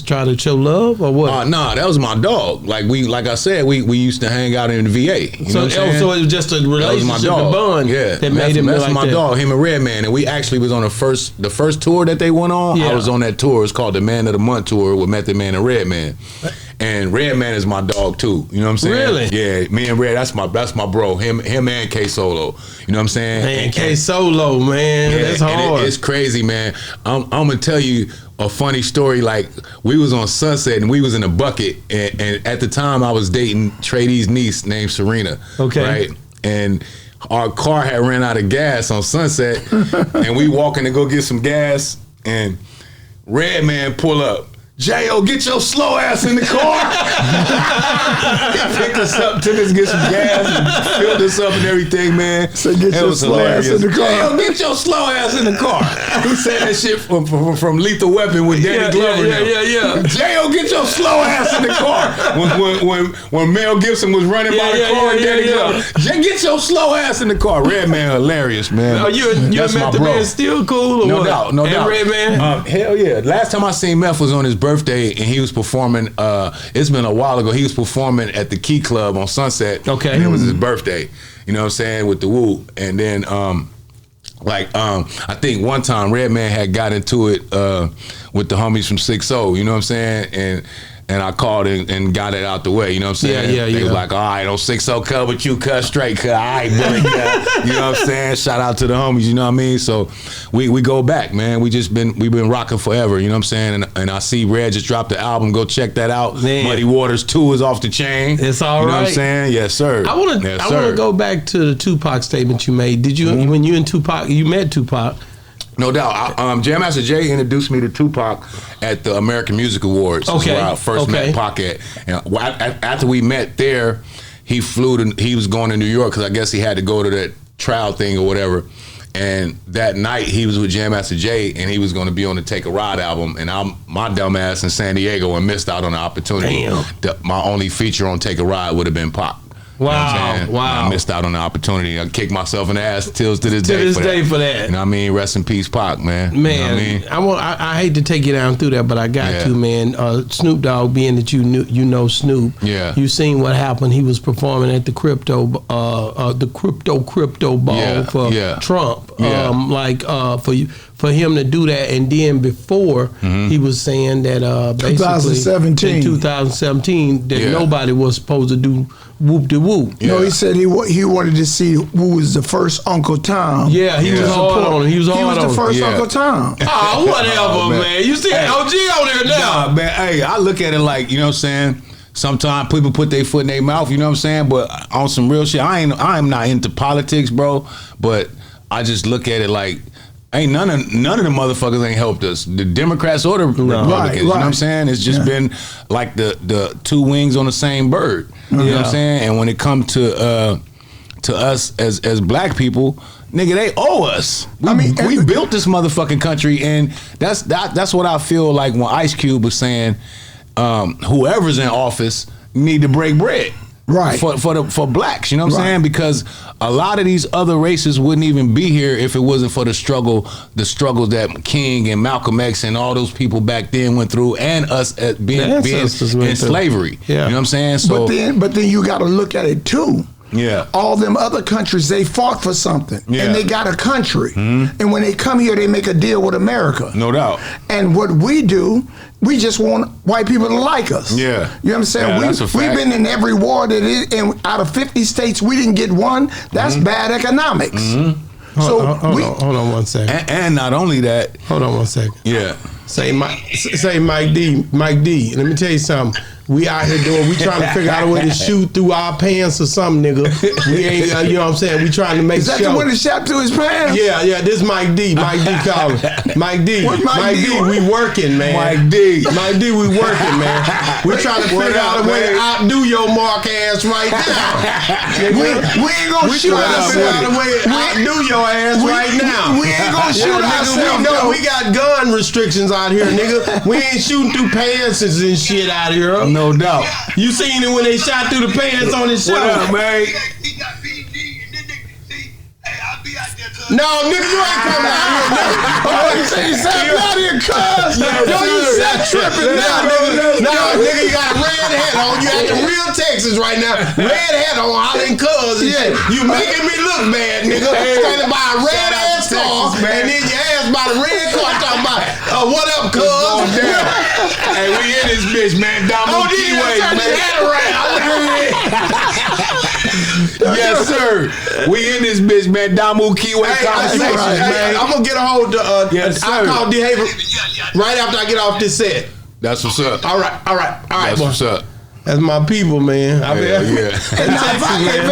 try to show love or what?
Nah, that was my dog. Like I said, we used to hang out in the VA. You know what I'm saying?
So it was just a relationship, a bond that made him
that's
like
my
that.
dog, him and Redman, and we actually was on the first tour that they went on. I was on that tour. It's called the Man of the Month tour with Method Man and Redman. And Redman is my dog too. You know what I'm saying?
Really?
Yeah, me and Red, that's my bro. Him and K Solo. You know what I'm saying?
Man, K Solo, man, that's hard.
It's crazy, man. I'm gonna tell you a funny story. Like we was on Sunset and we was in a bucket, and at the time I was dating Trey D's niece named Serena.
Okay.
Right? And our car had ran out of gas on Sunset, and we walking to go get some gas, and Redman pull up. Jayo, get your slow ass in the car. He picked us up, took us to get some gas, and filled us up and everything, man.
So get your slow ass in the car.
Jayo, get your slow ass in the car. He said that shit from Lethal Weapon with Danny Glover.
Yeah.
Jayo, get your slow ass in the car. When Mel Gibson was running by the car, and Danny Glover, get your slow ass in the car. Redman hilarious, man.
Oh, you and Method Man still cool? Or
no
what?
doubt, no doubt.
Redman?
Hell yeah. Last time I seen Meth was on his birthday, and he was performing. It's been a while ago. He was performing at the Key Club on Sunset.
Okay,
and it was his birthday. You know what I'm saying, with the Woo. And then I think one time Redman had got into it with the homies from 6-0. You know what I'm saying, and I called and got it out the way. You know what I'm saying?
Yeah.
They was like, all right, on 6-0 cut, but you cut straight cut. All right, bullet cut. You know what I'm saying? Shout out to the homies. You know what I mean? So we go back, man. We've been rocking forever. You know what I'm saying? And I see Red just dropped the album. Go check that out. Man. Muddy Waters 2 is off the chain.
It's all right.
You know what I'm saying? Yes, sir.
I want to go back to the Tupac statement you made. Did you when you and Tupac you met Tupac?
No doubt. Jam Master Jay introduced me to Tupac at the American Music Awards.
Okay.
That's where I first met Pac at. And after we met there, he was going to New York because I guess he had to go to that trial thing or whatever. And that night he was with Jam Master Jay and he was going to be on the Take a Ride album. And my dumb ass in San Diego and missed out on the opportunity. My only feature on Take a Ride would have been Pac.
Wow!
You know wow! I missed out on the opportunity. I kicked myself in the ass to this day for that. You know what I mean? Rest in peace, Pac, man.
Man,
you know what I mean?
I hate to take you down through that, but I got to, man. Snoop Dogg, being that you know Snoop, you seen what happened. He was performing at the crypto ball for Trump. For him to do that, and then before he was saying that basically in 2017 that nobody was supposed to do whoop de whoop.
Yeah. No, he said he wanted to see who was the first Uncle Tom.
Yeah, he was hard on him. He was
the first Uncle Tom.
Oh, whatever, man. You see OG on there now.
Nah, man. Hey, I look at it like, you know what I'm saying? Sometimes people put their foot in their mouth, you know what I'm saying? But on some real shit, I am not into politics, bro. But I just look at it like, ain't none of the motherfuckers ain't helped us. The Democrats or the Republicans. You know what I'm saying? It's just been like the two wings on the same bird. You know what I'm saying? And when it comes to us as black people, nigga, they owe us. We built this motherfucking country, and that's what I feel like when Ice Cube was saying, whoever's in office need to break bread.
Right.
For blacks, you know what I'm saying? Because a lot of these other races wouldn't even be here if it wasn't for the struggles that King and Malcolm X and all those people back then went through, and us being in slavery. Yeah. You know what I'm saying? So,
but then you got to look at it too.
Yeah.
All them other countries, they fought for something. Yeah. And they got a country. Mm-hmm. And when they come here, they make a deal with America.
No doubt.
And what we do, we just want white people to like us.
Yeah.
You know what I'm saying?
Yeah,
we've been in every war that is, and out of 50 states, we didn't get one. That's bad economics. Mm-hmm.
So hold on one second.
And not only that.
Hold on one second.
Yeah.
Say Mike D. Let me tell you something. We out here we trying to figure out a way to shoot through our pants or something, nigga. We ain't, you know what I'm saying? We trying to make sure.
Is that the one that shot through his pants?
Yeah, this Mike D. Mike D calling. Mike D. Mike D, we working, man.
Mike D,
we working, man. We trying to figure out a way to outdo your mark ass right now.
We ain't gonna shoot ourselves.
Figure out a way to outdo your ass right now.
We ain't gonna shoot ourselves.
We know we got gun restrictions out here, nigga. We ain't shooting through pants and shit out here.
No doubt.
You seen it when they shot through the pants on his show.
What up, man?
He got PG, and then see, hey, I'll be out there.
No, nigga, you ain't coming out here, nigga.
You said you out here, cuz. Yo, you said tripping now, nigga.
No, nigga, you got a red hat on. You at the real Texas right now. Red hat on, hollering cuz. Yeah. You making me look bad, nigga. Standing by a red ass car, and then your ass by the red car talking about, what up, cuz?
Hey, we in this bitch, man. Domo Keyway, man. Yes, sir. We in this bitch, man. Damu Keyway conversation, man.
I'm gonna get a hold of
yes,
I'll call D. Haver right after I get off this set.
That's what's up.
All right.
That's what's up.
That's my people, man.
Yeah.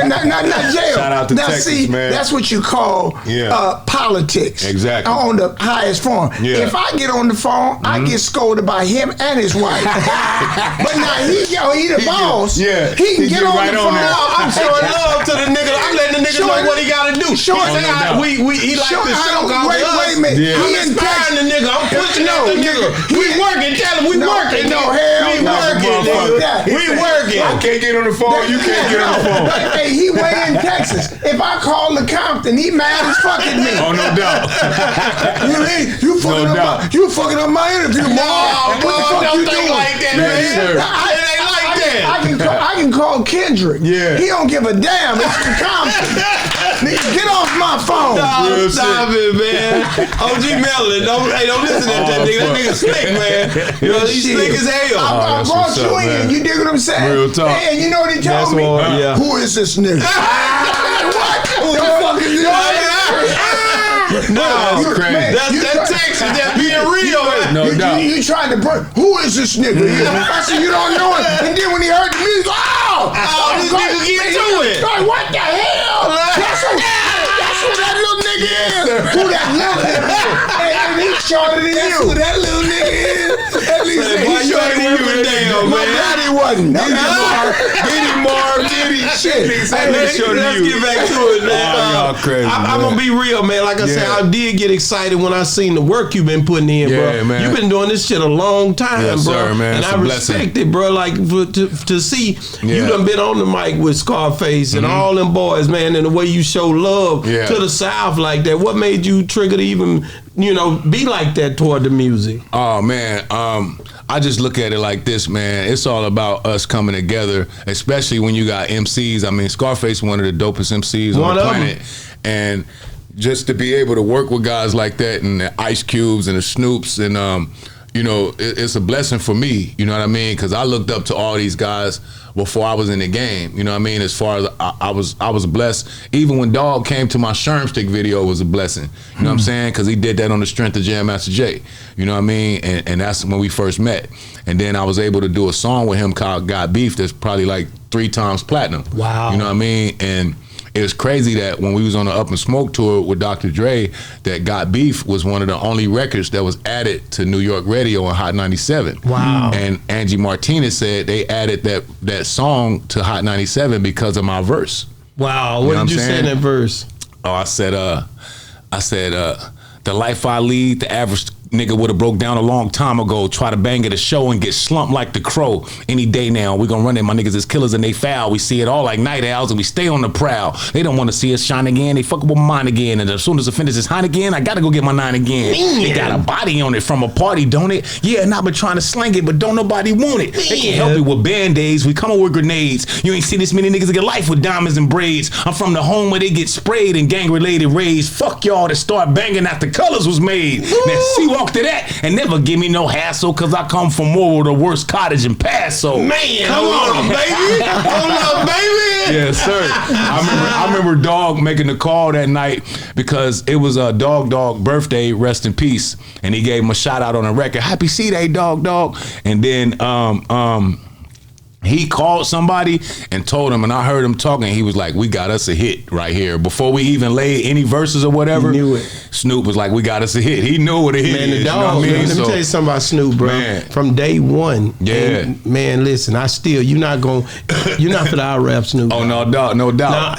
Not jail.
Shout out to Texas, man.
That's what you call politics.
Exactly.
On the highest form. Yeah. If I get on the phone, I get scolded by him and his wife. But now he the boss.
Yeah.
He can get on
right
the phone.
I'm showing love to the nigga. I'm letting the nigga know what he gotta do. He like the show.
Wait a minute.
Yeah. I'm inspiring the nigga. I'm pushing out the nigga. We working. Tell him we working.
No, hell
we working, nigga. We working.
I can't get on the phone. You can't get on the phone.
Hey, he way in Texas. If I call the Compton, he mad as fuck at me.
Oh, no doubt.
You fucking up my interview, boy. What the fuck you doing?
Like that, man. It ain't like that.
I can call Kendrick.
Yeah.
He don't give a damn. It's the Compton. Nigga, get off my phone.
Stop it, man. OG Melon, don't listen to that nigga. That nigga slick, man. You know, he's slick as hell.
I brought you in. You dig what I'm saying?
Real talk.
And you know what he told me? Who is this nigga? What? Who the fuck is this nigga?
No,
that's crazy.
That's Texas. That's being real.
No doubt.
You trying to break? Who is this nigga? I said you don't know it. And then when he heard the music,
this nigga get to it.
Like, what the hell? That's who that little nigga is. Who that little nigga is? And he shorter than you. That's who that little nigga is. At least he shorter than you today, my daddy wasn't. Get him, Marv. Get him, shit.
Let's get back to it, man. I'm gonna be real, man. Like I said, I did get excited when I seen the work you've been putting in, bro.
Man.
You've been doing this shit a long time,
yes,
bro.
Sir, man.
And I respect it, bro. Like to see you done been on the mic with Scarface and all them boys, man, and the way you show love to the South like that. What made you trigger to even, be like that toward the music?
Oh man, I just look at it like this, man. It's all about us coming together, especially when you got MCs. I mean, Scarface, one of the dopest MCs on the planet, and just to be able to work with guys like that, and the Ice Cubes and the Snoops, and it's a blessing for me. You know what I mean? Because I looked up to all these guys before I was in the game. You know what I mean? As far as I was blessed. Even when Dog came to my Sherm Stick video, it was a blessing. You know what I'm saying? Because he did that on the strength of Jam Master Jay. You know what I mean? And that's when we first met. And then I was able to do a song with him called Got Beef that's probably like 3 times platinum.
Wow.
You know what I mean? And it was crazy that when we was on the Up and Smoke tour with Dr. Dre, that Got Beef was one of the only records that was added to New York radio on Hot 97.
Wow.
And Angie Martinez said they added that song to Hot 97 because of my verse.
Wow. What did you say in that verse?
I said, the life I lead, the average nigga would have broke down a long time ago. Try to bang at a show and get slumped like the crow. Any day now, we gonna run it. My niggas is killers and they foul. We see it all like night owls and we stay on the prowl. They don't want to see us shine again. They fuck up with mine again. And as soon as the finish is hot again, I gotta go get my 9 again. It got a body on it from a party, don't it? Yeah, and I've been trying to slang it, but don't nobody want it. They can't help it with band-aids. We come up with grenades. You ain't see this many niggas get life with diamonds and braids. I'm from the home where they get sprayed and gang-related raids. Fuck y'all that start banging after colors was made. Now see, walk to that and never give me no hassle, cause I come from more of the worst cottage in Paso.
Man, hold on, baby. Hold on, baby.
Yes, sir. I remember Dog making the call that night because it was a Dog birthday, rest in peace, and he gave him a shout out on the record. Happy C-Day, Dog. And then he called somebody and told him, and I heard him talking. He was like, "We got us a hit right here." Before we even laid any verses or whatever,
he knew it.
Snoop was like, "We got us a hit." He knew what a hit
Man,
is.
the dog,
you know what I mean?
man, let me tell you something about Snoop, bro.
Man.
From day one.
Yeah.
And, man, listen, you're not for the out rap Snoop.
Oh, no doubt.
Now,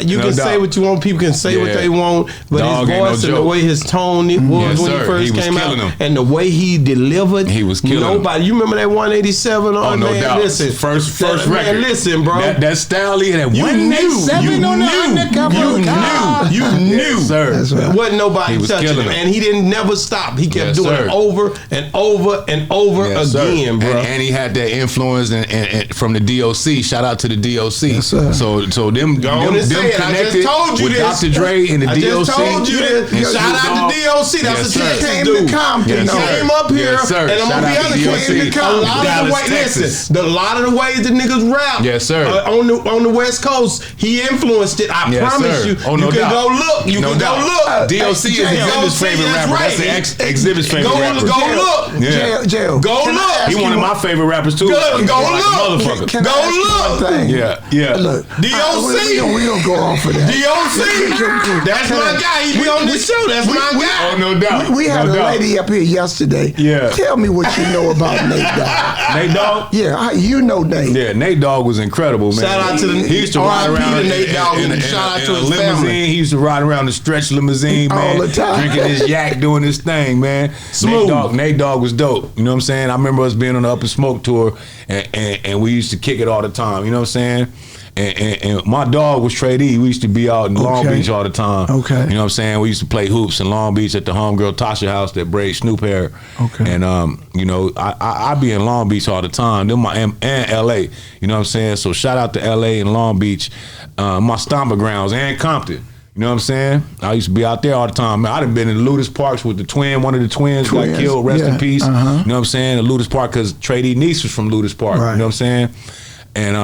you
no
can
doubt.
say what you want. People can say what
Yeah.
they want. But
Dog
his
ain't no
voice and the
joke.
way his tone it was
Yes,
when
sir.
he first
He was
came out,
killing 'em.
and the way he delivered,
He was killing 'em.
nobody. You remember that 187 on?
Oh, no
man,
doubt.
Listen,
First
man,
record.
listen, bro.
That style, he had
You
187 on the undercover.
You knew.
Yes, sir.
That's right.
Wasn't nobody
He was
touching
killing
him,
him.
and he didn't never stop. He kept
Yes,
doing
sir.
it over and over and over
Yes, sir.
again, bro.
And he had that influence and from the DOC. Shout out to the DOC.
Yes, sir.
So them
Go on and say it. I
connected
just told you
with
this.
Dr. Dre and the
I
DOC.
just told you this.
and
Shout
Snoop
out
Dogg.
to DOC. That's
Yes,
what
sir.
Texas
Came
do.
to Compton.
Yes,
though.
sir.
Came up here,
Yes, sir.
and I'm
Shout
gonna be
out to
honest with you.
DOC.
A lot of the
Dallas,
way,
Texas.
listen, a lot of the ways the niggas rap,
Yes, sir.
On the West Coast, he influenced it. I
Yes,
promise
sir.
you.
Oh, no
you can
doubt.
go look. You
No
can
doubt.
go look.
DOC is Exhibit's favorite
that's
rapper.
right.
That's the Exhibit's favorite rapper.
Go look.
Yeah.
Jail.
Go
Can I
look.
ask
He
you
one of my favorite rappers too.
Good. Go
Like a
look.
motherfucker.
Can
Go
I ask you
look.
one thing?
Yeah.
Look,
DOC.
we gonna go off of that.
DOC. That's my guy. He be on this show. That's my guy.
Oh, no doubt.
We had
No
a
doubt.
lady up here yesterday.
Yeah.
Tell me what you know about Nate Dogg.
Nate Dogg?
Yeah, you know Nate.
Yeah, Nate Dogg was incredible, man.
Shout out to the-
He used to ride
R.I.P.
around
to Nate Dogg, and shout out to
in a
his
limousine.
family.
He used to ride around the stretch limousine,
All
man.
the time.
Drinking his yak, doing his thing, man.
Smooth.
Nate Dogg was dope. You know what I'm saying? I remember us being on the Up and Smoke tour, and we used to kick it all the time. You know what I'm saying? And my dog was Trey D. We used to be out in Long
Okay.
Beach all the time.
Okay.
You know what I'm saying? We used to play hoops in Long Beach at the homegirl Tasha house that braids Snoop hair.
Okay.
And you know, I be in Long Beach all the time. Then and LA. You know what I'm saying? So shout out to LA and Long Beach, my stomping grounds, and Compton. You know what I'm saying? I used to be out there all the time. Man, I done been in Ludus Parks with the twin. One of the twins got killed. Rest in peace. You know what I'm saying? The Ludus Park, because Trey D niece was from Ludus Park.
Right.
You know what I'm saying? And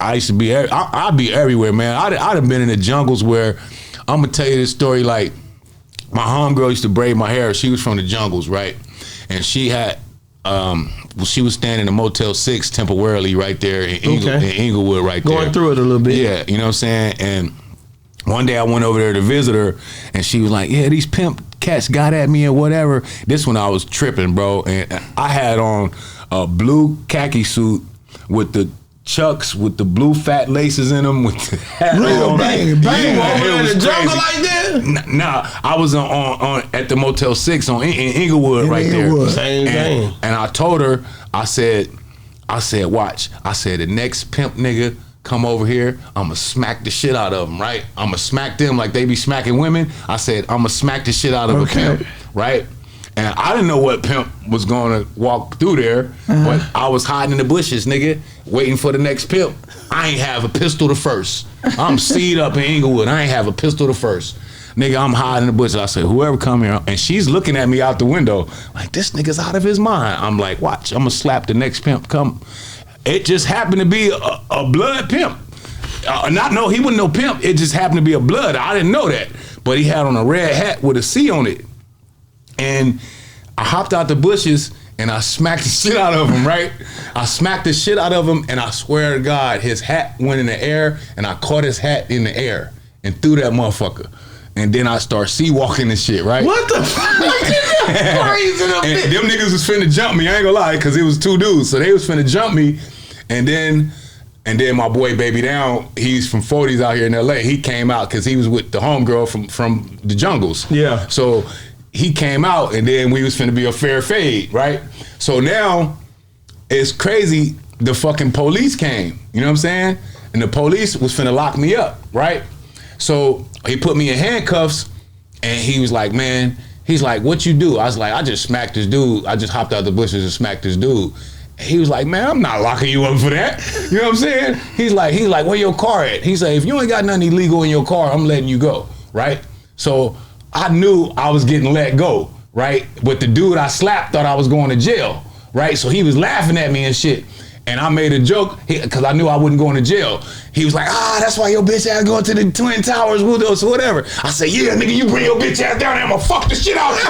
I used to be. I'd be everywhere, man. I'd have been in the jungles where I'm gonna tell you this story. Like my homegirl used to braid my hair. She was from the jungles, right? And she had. She was staying in a Motel 6 temporarily right there in Inglewood, right there.
Going through it a little bit.
Yeah, you know what I'm saying? And one day I went over there to visit her, and she was like, "Yeah, these pimp cats got at me and whatever." This one I was tripping, bro, and I had on a blue khaki suit with the Chucks with the blue fat laces in them with the hat
Real
on.
bang.
You
Yeah,
over
it
in
was
the jungle
crazy.
like that?
Nah, I was on at the Motel 6 in Inglewood
In
right
Inglewood.
there.
Same thing.
And I told her, I said, watch. I said, the next pimp nigga come over here, I'ma smack the shit out of them, right? I'ma smack them like they be smacking women. I said, I'ma smack the shit out of a pimp, right? And I didn't know what pimp was gonna walk through there, but I was hiding in the bushes, nigga, waiting for the next pimp. I ain't have a pistol to first. I'm seed up in Inglewood. I ain't have a pistol to first. Nigga, I'm hiding in the bushes. I said, whoever come here, and she's looking at me out the window, like, this nigga's out of his mind. I'm like, watch, I'm gonna slap the next pimp come. It just happened to be a blood pimp. No, he wasn't no pimp. It just happened to be a blood. I didn't know that. But he had on a red hat with a C on it. And I hopped out the bushes and I smacked the shit out of him, right? I smacked the shit out of him, and I swear to God, his hat went in the air, and I caught his hat in the air and threw that motherfucker. And then I start sea-walking and shit, right?
What the fuck? Crazy.
And them niggas was finna jump me, I ain't gonna lie, because it was two dudes. So they was finna jump me, and then And then my boy Baby Down, he's from 40s out here in LA. He came out because he was with the homegirl from the Jungles.
Yeah.
So he came out, and then we was finna be a fair fade, right? So now it's crazy. The fucking police came. You know what I'm saying? And the police was finna lock me up, right? So he put me in handcuffs, and he was like, man, he's like, what you do? I was like, I just smacked this dude. I just hopped out the bushes and smacked this dude. He was like, man, I'm not locking you up for that. You know what I'm saying? He's like, where your car at? He said, if you ain't got nothing illegal in your car, I'm letting you go, right? So I knew I was getting let go, right? But the dude I slapped thought I was going to jail, right? So he was laughing at me and shit. And I made a joke, because I knew I wasn't going to jail. He was like, that's why your bitch ass going to the Twin Towers with us or whatever. I said, yeah, nigga, you bring your bitch ass down there, I'm gonna fuck the shit out of you.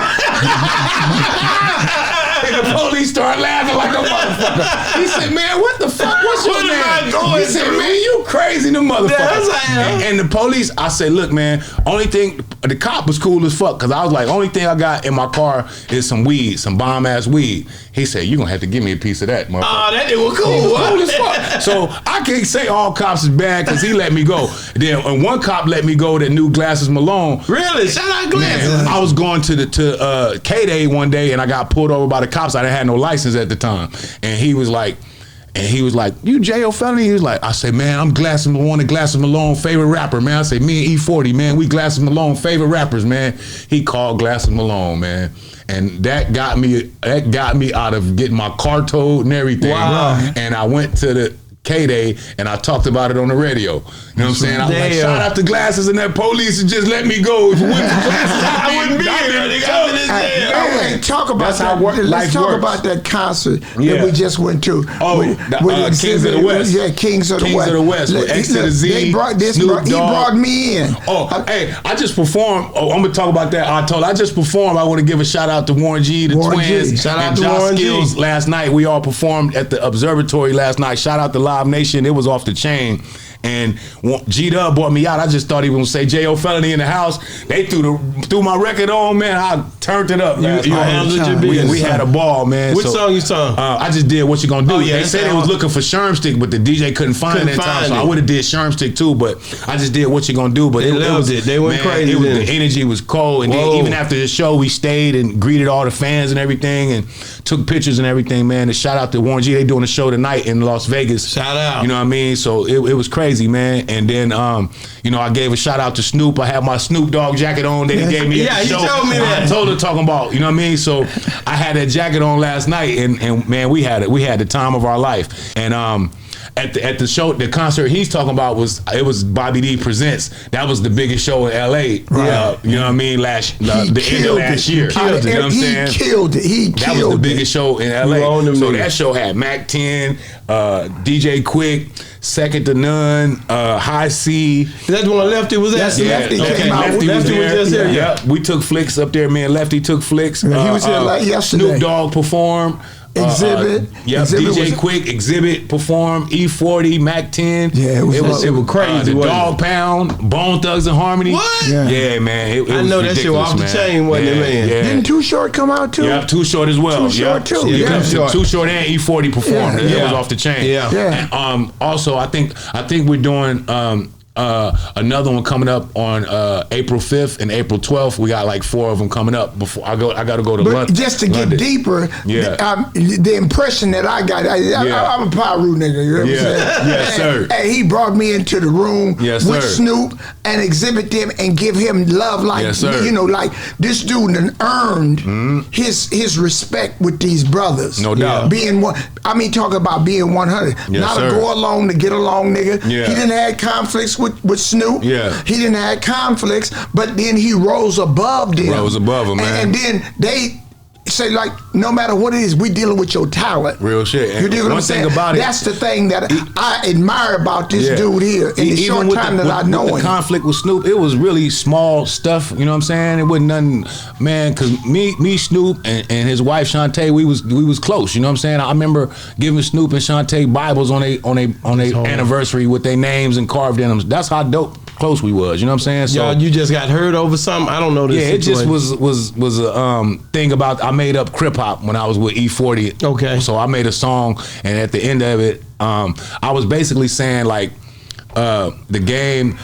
And the police started laughing like a motherfucker. He said, man, what the fuck? What's your name? He said, man, you crazy, the motherfucker. And the police, I said, look, man, only thing, the cop was cool as fuck, because I was like, only thing I got in my car is some weed, some bomb-ass weed. He said, you gonna have to give me a piece of that, motherfucker.
Oh, that nigga was cool.
Cool as fuck. So I can't say all cops is bad, because he let me go. Then one cop let me go that knew Glasses Malone.
Really? Shout out Glasses.
Man, I was going to K-Day one day, and I got pulled over by the cops. I didn't have no license at the time. And he was like, you Jayo Felony? He was like, I said, man, I'm Glasses Malone, Glasses Malone favorite rapper, man. I say, me and E40, man, we Glasses Malone favorite rappers, man. He called Glasses Malone, man. And that got me out of getting my car towed and everything.
Wow.
And I went to the K-Day and I talked about it on the radio. You know what I'm saying? I was like, shout out to Glasses and that police and just let me go. If it wasn't for Glasses, I wouldn't be here.
Hey, talk about that. Let's talk about that concert that we just went to.
Kings of the West.
Yeah, Kings of the West.
Kings of the West. With X to the Z.
He brought me in.
Hey, I just performed. I'm gonna talk about that. I just performed. I want to give a shout out to Warren G, the Twins,
Shout out
and
to
Josh
Warren G.
Skills. Last night we all performed at the Observatory last night. Shout out to Live Nation. It was off the chain. And G-Dub brought me out. I just thought he was going to say Jayo Felony in the house. They threw my record on, man. I turned it up. We had a ball, man.
Which song you sung?
I just did What You Gonna Do.
Oh, yeah,
they said they was looking for Shermstick, but the DJ couldn't find time. So I would have did Shermstick too, but I just did What You Gonna Do. But
They went crazy.
The energy was cold. And then even after the show, we stayed and greeted all the fans and everything and took pictures and everything, man. And shout out to Warren G. They doing a show tonight in Las Vegas.
Shout out.
You know what I mean? So it was crazy, man. And then, I gave a shout out to Snoop. I had my Snoop Dogg jacket on that he gave me at the show.
He told me that.
I told her talking about, you know what I mean? So I had that jacket on last night, and man, we had the time of our life. And at the show, the concert he's talking about was Bobby D Presents. That was the biggest show in LA. Right. You know what I mean? The end of last year.
You know what I'm saying? He killed it.
That was the biggest show in LA. So that show had Mac 10, DJ Quick, Second to None, High C.
That's the one Lefty was at.
Lefty came out.
Lefty was there.
Just there.
Yeah. We took flicks up there, man. Lefty took flicks.
He was here like yesterday.
Snoop Dogg performed.
Exhibit.
DJ Quick, Exhibit performed. E40, Mac 10.
Yeah, it was
The
crazy.
Dog Pound, Bone Thugs and Harmony.
What?
Yeah, man. It
I
was
know that shit was off the chain, wasn't it, man?
Yeah.
Didn't Too Short come out too?
Yeah, Too Short as well.
Too Short too.
Yeah.
Too Short and E40 performed.
Yeah.
It was off the chain.
Yeah.
And, also, I think we're doing another one coming up on April 5th and April 12th. We got like 4 of them coming up. Before I got to go to London.
Just to get deeper, the impression that I got, I'm a Pyru nigga. You know what I'm saying?
Yes, sir.
And he brought me into the room with Snoop and exhibit them and give him love like, like this dude done earned his respect with these brothers.
No doubt.
Being one, I mean, talk about being 100. Not a go along to get along nigga.
Yeah.
He didn't have conflicts with Snoop.
Yeah.
He didn't have conflicts, but then he rose above them.
Rose above them, man.
And then they say, like, no matter what it is, we dealing with your talent.
Real shit.
You dig what I'm saying?
Thing about
That's the thing that I admire about this dude here in the short time that I know him.
The conflict with Snoop, it was really small stuff, you know what I'm saying? It wasn't nothing, man, because me, Snoop, and his wife, Shantae, we was close, you know what I'm saying? I remember giving Snoop and Shantae Bibles on a anniversary with their names and carved in them. That's how dope close we was. You know what I'm saying? So
you just got heard over something. I don't know this.
yeah, it
situation.
just was a thing about. I made up Crip Hop when I was with E40.
Okay.
So I made a song, and at the end of it, I was basically saying like the game.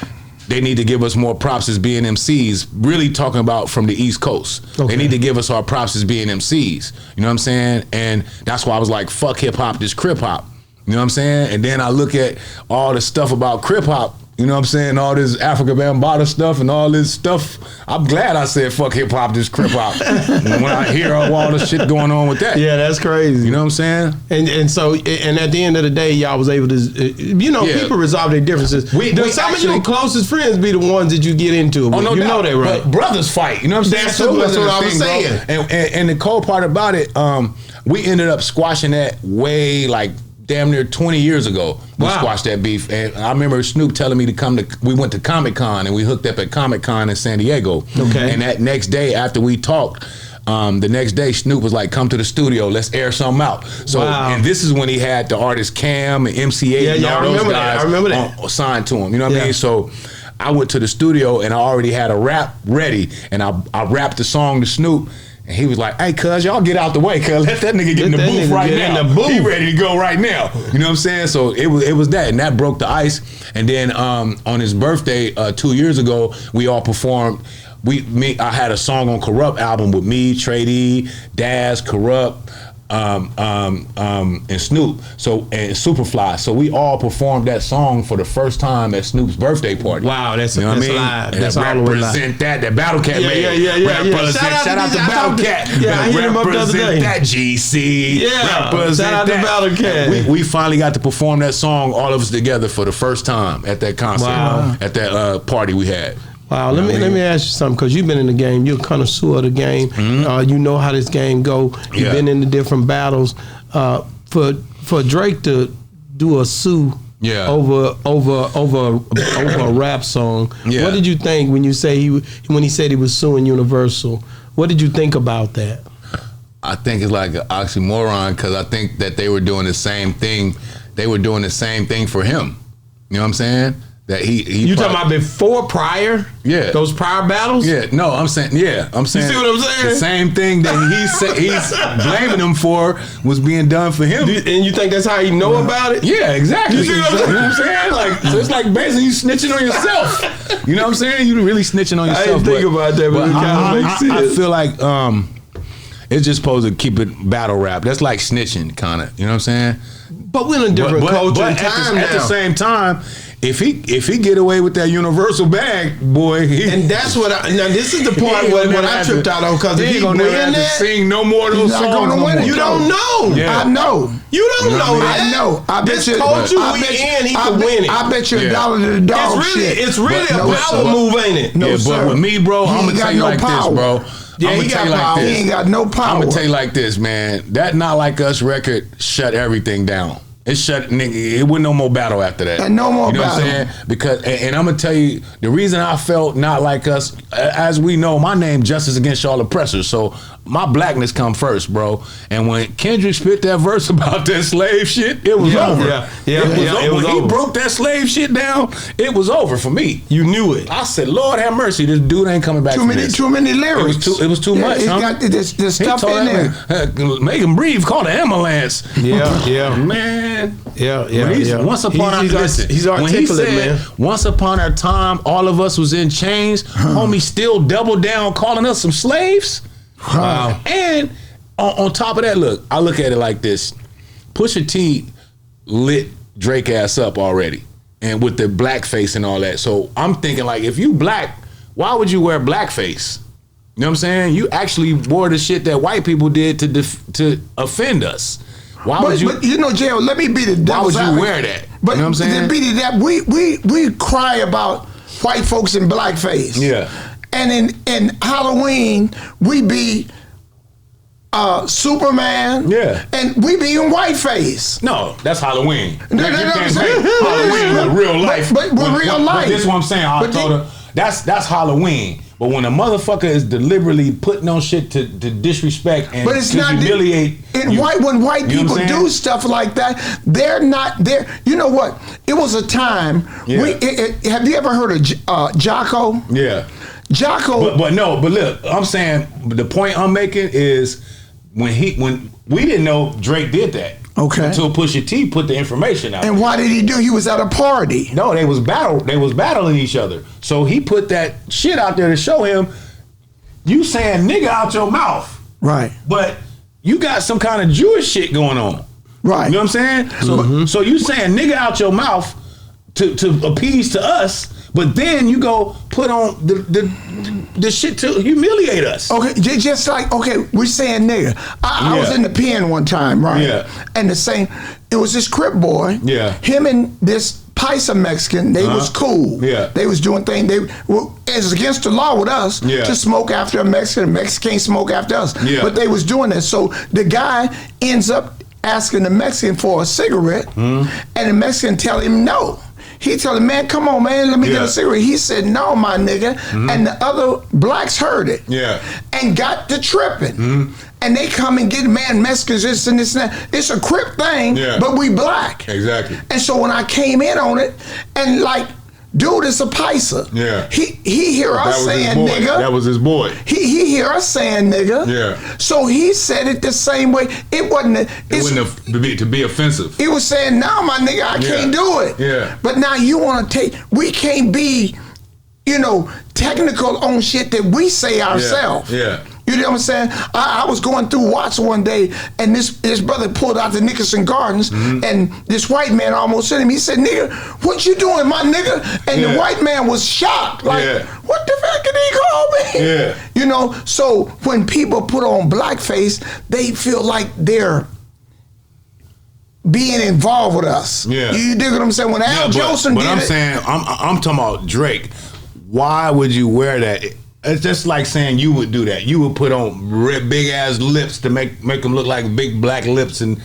They need to give us more props as being MCs. Really talking about from the East Coast.
Okay.
They need to give us our props as being MCs. You know what I'm saying? And that's why I was like, fuck hip hop, this Crip Hop. You know what I'm saying? And then I look at all the stuff about Crip Hop. You know what I'm saying? All this Africa Bambaataa stuff and all this stuff. I'm glad I said fuck hip hop, this Crip Hop. When I hear all the shit going on with that.
Yeah, that's crazy.
You know what I'm saying?
And so at the end of the day, y'all was able to, people resolve their differences. Some of your closest friends be the ones that you get into.
Oh, no,
you know that, right?
But brothers fight. You know what I'm saying?
That's what I was saying.
And the cool part about it, we ended up squashing that way like damn near 20 years ago. We squashed that beef. And I remember Snoop telling me we went to Comic-Con and we hooked up at Comic-Con in San Diego.
Okay.
And that next day after we talked, the next day Snoop was like, come to the studio, let's air something out. So, and this is when he had the artist Cam and MC8 and all those guys
I remember that.
signed to him. You know what I mean? So I went to the studio and I already had a rap ready and I rapped the song to Snoop. And he was like, hey, cuz, y'all get out the way, cuz. Let that nigga get in the booth right now. He ready to go right now. You know what I'm saying? So it was that. And that broke the ice. And then on his birthday 2 years ago, we all performed. I had a song on Corrupt album with me, Trey D, Daz, Corrupt, and Snoop, and Superfly. So we all performed that song for the first time at Snoop's birthday party.
Wow, that's live. That's
all the way live. That Battle Cat man.
Yeah.
Shout out to Battle Cat.
Yeah, I hit him up the other day.
That GC.
Yeah, shout out to Battle Cat.
We finally got to perform that song, all of us together, for the first time at that concert, at that party we had.
Wow, let me ask you something, because you've been in the game. You're a connoisseur of the game. Mm-hmm. You know how this game go. You've been in the different battles. For Drake to do a sue over a rap song, what did you think when he said he was suing Universal? What did you think about that?
I think it's like an oxymoron, because I think that they were doing the same thing. They were doing the same thing for him. You know what I'm saying? That you
talking about before, prior? Yeah. Those prior battles?
Yeah. No, I'm saying. You see what I'm saying? The same thing that he's blaming him for was being done for him.
And you think that's how he know about it?
Yeah, exactly. You see what I'm saying? Like, so it's like basically you snitching on yourself. You know what I'm saying? You really snitching on yourself.
I didn't think about that, but it kind of makes sense.
I feel like it's just supposed to keep it battle rap. That's like snitching, kind of. You know what I'm saying?
But we're in a different culture and time now.
At the same time, if he get away with that Universal bag, boy,
and that's what now this is the part when I tripped out on, because if he
gonna never have to sing no more of those songs.
You don't know.
Yeah. I know.
You don't know that.
I know. I bet
this
you.
culture he can win it.
I bet you $1 to the dog.
It's really a power move, ain't it?
No, sir.
But with me, bro, I'm gonna tell you like this, bro.
Yeah, he got power. He ain't got no power.
I'm gonna tell you like this, man. That Not Like Us record shut everything down. It shut, nigga. It wasn't no more battle after that.
And no more battle.
You know what I'm saying? Because, and I'm gonna tell you, the reason I felt Not Like Us, as we know, my name Justice Against All Oppressors. So my blackness come first, bro. And when Kendrick spit that verse about that slave shit, it was over. It was over. He broke that slave shit down, it was over for me.
You knew it.
I said, Lord have mercy, this dude ain't coming back.
Too many lyrics.
It was too much.
He got this stuff in there.
Make him breathe. Call the ambulance.
Yeah.
Man.
Yeah.
Once upon
he's articulate, man.
Once upon a time, all of us was in chains. Homie still double down, calling us some slaves.
Wow.
And on top of that, look, I look at it like this. Pusha T lit Drake ass up already, and with the blackface and all that. So I'm thinking, like, if you black, why would you wear blackface? You know what I'm saying? You actually wore the shit that white people did to offend us. Why would you?
But you know, Jayo, let me be the devil's
advocate. Why would you wear that?
But
you know what I'm saying?
That we cry about white folks in blackface.
Yeah.
And in Halloween, we be Superman.
Yeah.
And we be in whiteface.
No, that's Halloween.
No,
you can't say Halloween with real life.
But real life.
But this is what I'm saying. I told her that's Halloween. But when a motherfucker is deliberately putting on shit to disrespect and
but it's
to
not
humiliate,
when white people do stuff like that, they're not there. You know what? It was a time.
Yeah.
Have you ever heard of Jocko?
Yeah.
Jocko.
But look, I'm saying the point I'm making is when we didn't know Drake did that.
Okay.
Until Pusha T put the information out.
And why did he do? He was at a party.
No, they was battling each other. So he put that shit out there to show him, you saying nigga out your mouth.
Right.
But you got some kind of Jewish shit going on.
Right.
You know what I'm saying? So you saying nigga out your mouth to appease to us, but then you go put on the shit to humiliate us.
Okay, just like, we're saying nigga. I was in the pen one time, right?
Yeah.
And it was this Crip boy.
Yeah.
Him and this Paisa Mexican, they was cool.
Yeah.
They was doing things. It's against the law with us to smoke after a Mexican. A Mexican can't smoke after us.
Yeah.
But they was doing that. So the guy ends up asking the Mexican for a cigarette, and the Mexican tell him no. He told him, man, come on, man, let me get a cigarette. He said, no, my nigga. And the other blacks heard it.
Yeah.
And got to tripping. And they come and get, man, Mexicans, this and this and that. It's a Crip thing, but we black.
Exactly.
And so when I came in on it, and like, dude is a Paisa.
Yeah.
He hear us saying nigga.
That was his boy.
He hear us saying nigga.
Yeah.
So he said it the same way. It wasn't.
To be offensive.
He was saying, no, my nigga, I can't do it.
Yeah.
But now you want to we can't be, technical on shit that we say ourselves.
Yeah.
You know what I'm saying? I was going through Watts one day, and this brother pulled out the Nickerson Gardens, and this white man almost hit him. He said, nigga, what you doing, my nigga? And the white man was shocked. Like, what the fuck did he call me?
Yeah.
So when people put on blackface, they feel like they're being involved with us.
Yeah.
You dig what I'm saying? When Al Jolson did
But I'm saying, I'm talking about Drake. Why would you wear that? It's just like saying you would do that. You would put on big ass lips to make them look like big black lips and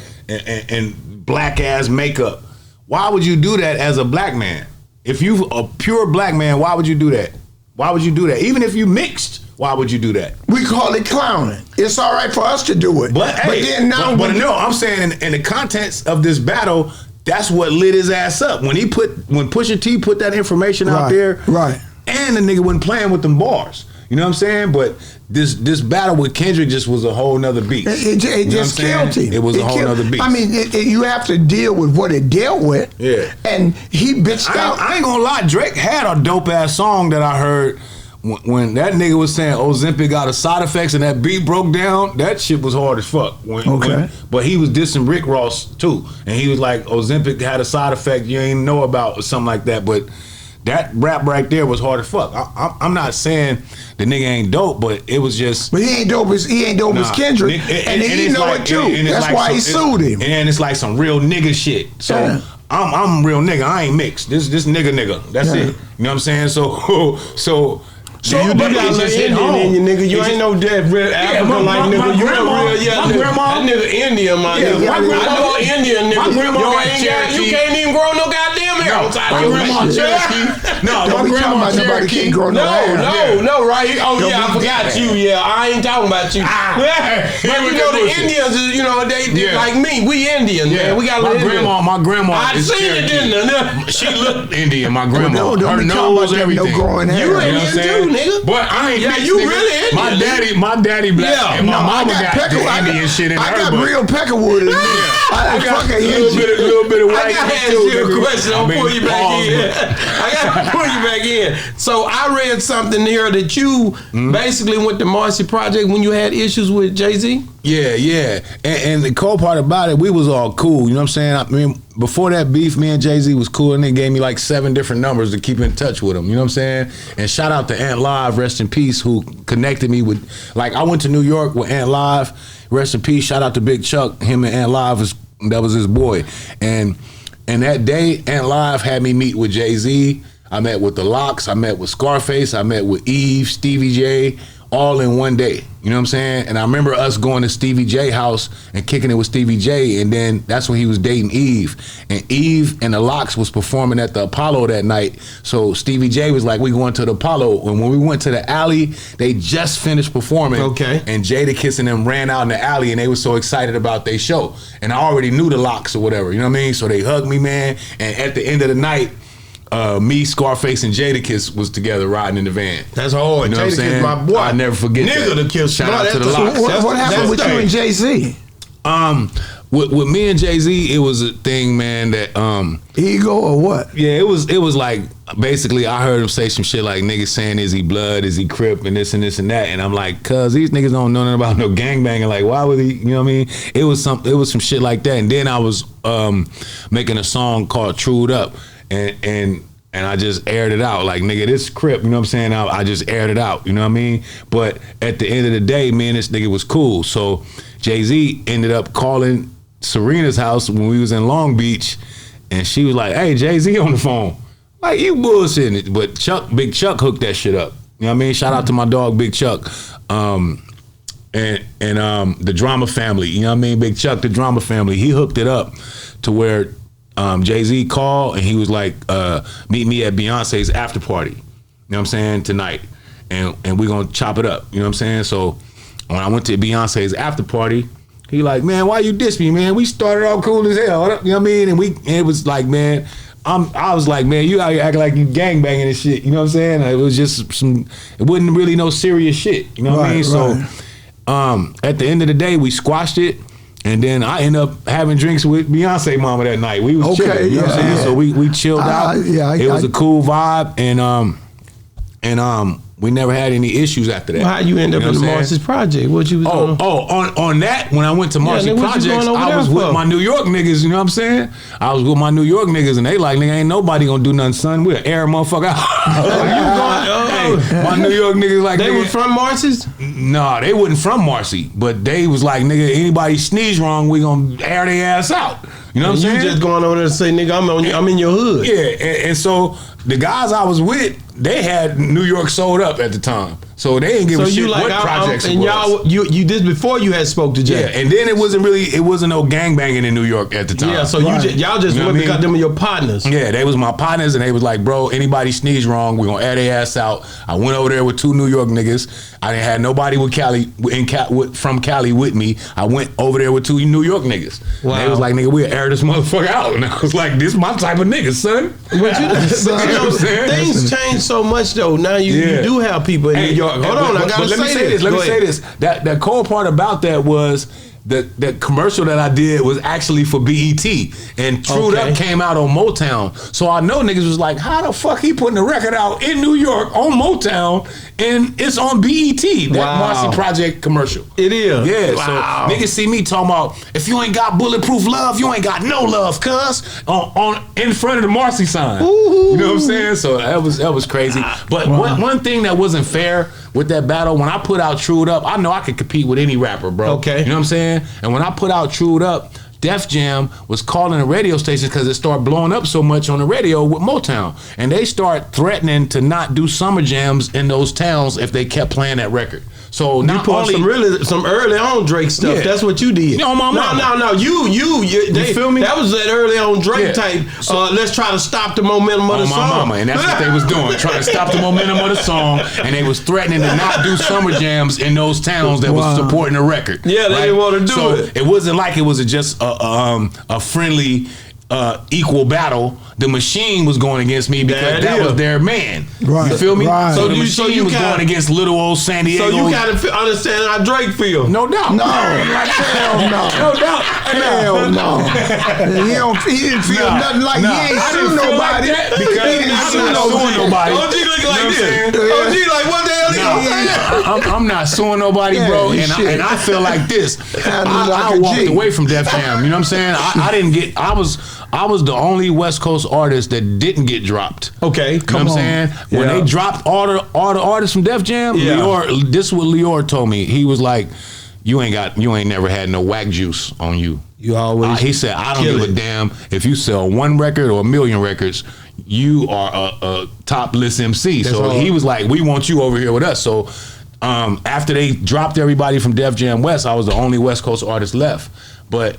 black ass makeup. Why would you do that as a black man? If you a pure black man, why would you do that? Why would you do that? Even if you mixed, why would you do that?
We call it clowning. It's all right for us to do it.
But no, I'm saying in the contents of this battle, that's what lit his ass up. When Pusha T put that information out there,
right.
And the nigga wasn't playing with them bars. You know what I'm saying? But this battle with Kendrick just was a whole nother beast.
It just killed him.
It was a whole nother beast.
I mean, you have to deal with what it dealt with.
Yeah.
And he bitched out.
I ain't gonna lie, Drake had a dope ass song that I heard when that nigga was saying Ozempic got a side effects and that beat broke down. That shit was hard as fuck. But he was dissing Rick Ross too. And he was like, Ozempic had a side effect you ain't know about or something like that. But that rap right there was hard as fuck. I'm not saying the nigga ain't dope, but it was just.
But he ain't dope as Kendrick, and he know it too. That's why he sued him.
And it's like some real nigga shit. So I'm real nigga. I ain't mixed. This nigga. That's it. You know what I'm saying? So
you got a little Indian in you, nigga. You ain't no dead real African like nigga. You a real that nigga Indian, my nigga. I know Indian nigga. You can't even grow no goddamn hair on top of your head.
No, my grandma Cherokee can't grow no hair.
No, right? Oh yeah, I forgot you. Yeah, I ain't talking about you. But you know the Indians, they like me. We Indian, man. We got
my grandma.
I seen it, didn't I?
She looked Indian. My grandma.
Her nose, everything. No growing hair.
You Indian too, nigga.
But I ain't
you really Indian.
My daddy black. Yeah. And my mama got the Indian shit in her.
I got real Peckerwood in me.
I got a little bit of white.
I got to ask you a question. I'll pull you back in. I got to pull you back in. So I read something here that you basically went to Marcy Project when you had issues with Jay-Z.
Yeah. And the cool part about it, we was all cool. You know what I'm saying? I mean, before that beef, me and Jay-Z was cool, and they gave me like 7 different numbers to keep in touch with them. You know what I'm saying? And shout out to Ant Live, rest in peace, who connected me with, like, I went to New York with Ant Live, rest in peace. Shout out to Big Chuck, him and Ant Live, that was his boy. And that day, Ant Live had me meet with Jay-Z. I met with the Locks, I met with Scarface, I met with Eve, Stevie J, all in one day. You know what I'm saying? And I remember us going to Stevie J house and kicking it with Stevie J, and then that's when he was dating Eve. And Eve and the Lox was performing at the Apollo that night. So Stevie J was like, we going to the Apollo. And when we went to the alley, they just finished performing.
Okay.
And Jadakiss and them ran out in the alley, and they were so excited about their show. And I already knew the Lox or whatever, you know what I mean? So they hugged me, man. And at the end of the night, me, Scarface, and Jadakiss was together riding in the van.
That's hard.
You know what I'm
Jadakiss,
saying?
my boy.
I never forget
Nigga
that.
to kill.
Shout
No,
out to the
that's-
Lox.
What happened with you and Jay-Z?
With me and Jay-Z, it was a thing, man, that
Ego or what?
yeah, it was like basically I heard him say some shit like niggas saying is he blood, is he Crip, and this and this and that, and I'm like, cuz these niggas don't know nothing about no gangbanging. Like, why would he? You know what I mean? It was some shit like that, and then I was making a song called "Trued Up," and I just aired it out like, nigga, this Crip, you know what I'm saying? I just aired it out, you know what I mean? But at the end of the day, me and this nigga was cool. So Jay-Z ended up calling Serena's house when we was in Long Beach, and she was like, hey, Jay-Z on the phone. Like, you bullshitting it. But Big Chuck hooked that shit up. You know what I mean? Shout out to my dog, Big Chuck. And the Drama Family, you know what I mean? Big Chuck, the Drama Family, he hooked it up to where Jay-Z called and he was like, meet me at Beyonce's after party. You know what I'm saying? Tonight. And we're gonna chop it up. You know what I'm saying? So when I went to Beyonce's after party, he like, man, why you diss me, man? We started off cool as hell. You know what I mean? And it was like, man, I was like, man, you out here acting like you gangbanging and shit. You know what I'm saying? It was just it wasn't really no serious shit. You know what I mean? So at the end of the day, we squashed it. And then I ended up having drinks with Beyonce mama that night. We was chilling, you know what I'm saying? So we chilled out. It was a cool vibe, and we never had any issues after that.
Well, how you end up in the Marcy's Project? What you was doing?
On that, when I went to Marcy Projects, I was with my New York niggas, you know what I'm saying? I was with my New York niggas, and they like, nigga, ain't nobody gonna do nothing, son. We'll air a motherfucker out. Hey, my New York niggas like,
they
nigga,
were from Marcy's?
Nah, they wasn't from Marcy, but they was like, nigga, anybody sneeze wrong, we gonna air their ass out. You know what I'm saying?
You just going over there to say, nigga, I'm in your hood.
Yeah, and so the guys I was with, they had New York sold up at the time. So they didn't give a shit what projects it was.
Y'all, you did before you had spoke to Jay.
Yeah, and then it wasn't no gangbanging in New York at the time.
Yeah, so y'all just went because them were your partners.
Yeah, they was my partners, and they was like, bro, anybody sneeze wrong, we gonna air their ass out. I went over there with 2 New York niggas. I didn't have nobody from Cali with me. I went over there with 2 New York niggas. Wow. And they was like, nigga, we'll air this motherfucker out. And I was like, this my type of nigga, son.
But you know, things change so much though. Now you do have people in New York. Hold on, I gotta say this.
Let me say this. That cool part about that was the commercial that I did was actually for BET, and Trued Up came out on Motown. So I know niggas was like, how the fuck he putting the record out in New York on Motown and it's on BET, that Marcy Project commercial.
It is.
Yeah, so niggas see me talking about, if you ain't got bulletproof love, you ain't got no love, cuz, on in front of the Marcy sign. Ooh. You know what I'm saying? So that was crazy. But one thing that wasn't fair with that battle, when I put out Trued Up, I know I could compete with any rapper, bro.
Okay.
You know what I'm saying? And when I put out Trued Up, Def Jam was calling the radio stations because it started blowing up so much on the radio with Motown. And they start threatening to not do summer jams in those towns if they kept playing that record. So
you put some early on Drake stuff. Yeah. That's what you did.
No, my mama.
No. You feel me? That was that early on Drake type. So, let's try to stop the momentum of the song.
My mama, and that's what they was doing, trying to stop the momentum of the song, and they was threatening to not do summer jams in those towns that was supporting the record.
Yeah, they didn't want to do it.
It wasn't like it was just a friendly. Equal battle. The Machine was going against me because that was their man. Right. You feel me? Right. So the Machine was going against little old San Diego.
So you gotta understand how Drake feel.
No doubt.
No. Hell no.
No doubt.
Hell no. He didn't feel nothing like he ain't suing nobody.
Because he didn't sue nobody.
OG looking like this. OG like, what the hell?
I'm not suing nobody, bro. And I feel like this. I walked away from Def Jam. You know what I'm saying? I didn't get. I was the only West Coast artist that didn't get dropped.
Okay,
you know what I'm saying? When they dropped all the artists from Def Jam, this is what Lior told me. He was like, you ain't never had no whack juice on you.
You always.
He said, I don't give a damn if you sell 1 record or 1,000,000 records. You are a top list MC. So he was like, we want you over here with us. So after they dropped everybody from Def Jam West, I was the only West Coast artist left. But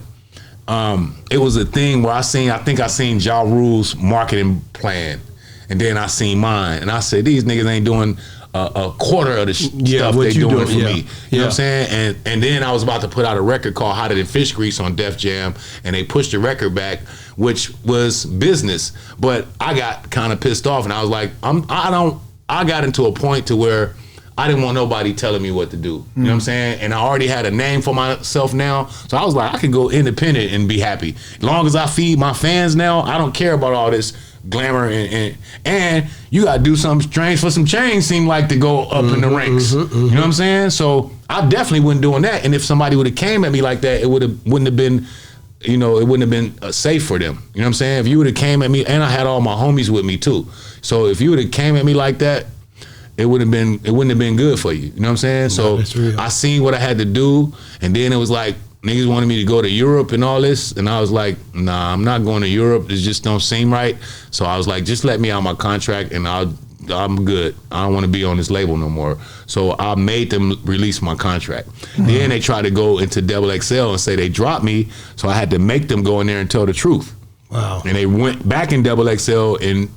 it was a thing where I think I seen Ja Rule's marketing plan, and then I seen mine, and I said, these niggas ain't doing a quarter of the stuff they doing for me. You know what I'm saying? And then I was about to put out a record called Hotter Than Fish Grease on Def Jam, and they pushed the record back, which was business. But I got kind of pissed off, and I was like, I got into a point to where I didn't want nobody telling me what to do. You know what I'm saying? And I already had a name for myself now. So I was like, I can go independent and be happy. As long as I feed my fans now, I don't care about all this glamour and you gotta do something strange for some change seem like to go up in the ranks. You know what I'm saying? So I definitely wasn't doing that. And if somebody would have came at me like that, it wouldn't have been, you know, it wouldn't have been safe for them. You know what I'm saying? If you would have came at me, and I had all my homies with me too. So if you would have came at me like that, it wouldn't have been good for you. You know what I'm saying? So I seen what I had to do, and then it was like niggas wanted me to go to Europe and all this, and I was like, nah, I'm not going to Europe. It just don't seem right. So I was like, just let me out my contract, and I'm good. I don't want to be on this label no more. So I made them release my contract. Then they tried to go into Double XL and say they dropped me, so I had to make them go in there and tell the truth. Wow. And they went back in Double XL and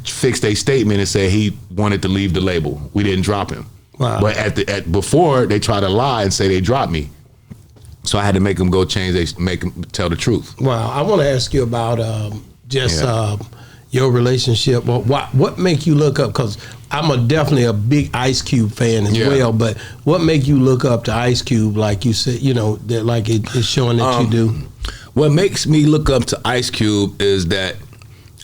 fixed a statement and said he wanted to leave the label. We didn't drop him. Wow. But before they tried to lie and say they dropped me. So I had to make them go make them tell the truth.
Wow. I want to ask you about your relationship. Well, what make you look up? Because I'm definitely a big Ice Cube fan as well. But what make you look up to Ice Cube? Like you said, you know, that like it's showing that you do.
What makes me look up to Ice Cube is that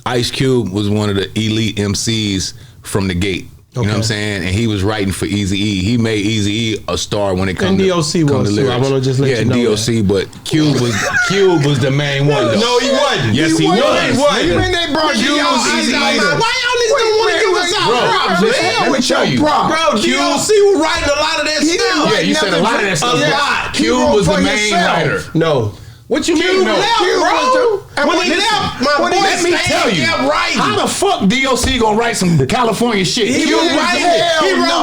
Ice Cube was one of the elite MCs from the gate. You know what I'm saying? And he was writing for Eazy-E. He made Eazy-E a star when it comes to
DOC was too. I want to just let you know
DOC, but Cube was the main one.
No, he wasn't.
Yes, he was.
When they brought
Cube was
Eazy-E,
why y'all niggas don't want to give us our props, man?
With your props.
Bro, DOC was writing a lot of that stuff.
Yeah, you said a lot of that stuff.
A lot.
Cube was the main writer.
No. What you mean?
No.
Left, bro. When he left, my boy
let me tell you, how the fuck DOC gonna write some California shit?
He wrote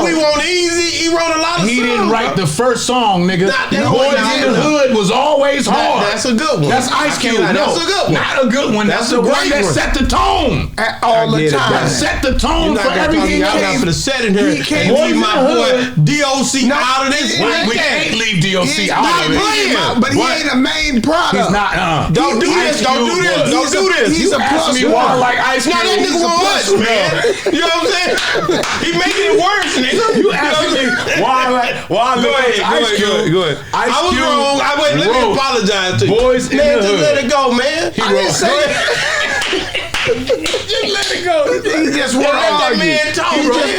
We Want Easy. He wrote a lot of songs.
He didn't write the first song, nigga. Boys in the Hood was always hard.
That's a good one.
That's Ice Cube. No,
that's a good one.
Not a good one. That's the one that set the tone.
All the time.
That set the tone for everything.
I'm not for the set in here and leave my boy DOC out of this.
We can't leave DOC out of it.
But he ain't a main product.
He's not.
Don't do this. Don't do this. Don't do this.
He's a plus
me why I like Ice Cube.
Now that nigga was, man. You know what I'm saying? He making it worse, nigga.
You asking me why I look at Ice Cube? Go ahead.
I was wrong. Let me apologize to you.
Boys in the Hood.
Just let it go, man.
He wrote.
Just let it go.
He just want to
let that man talk,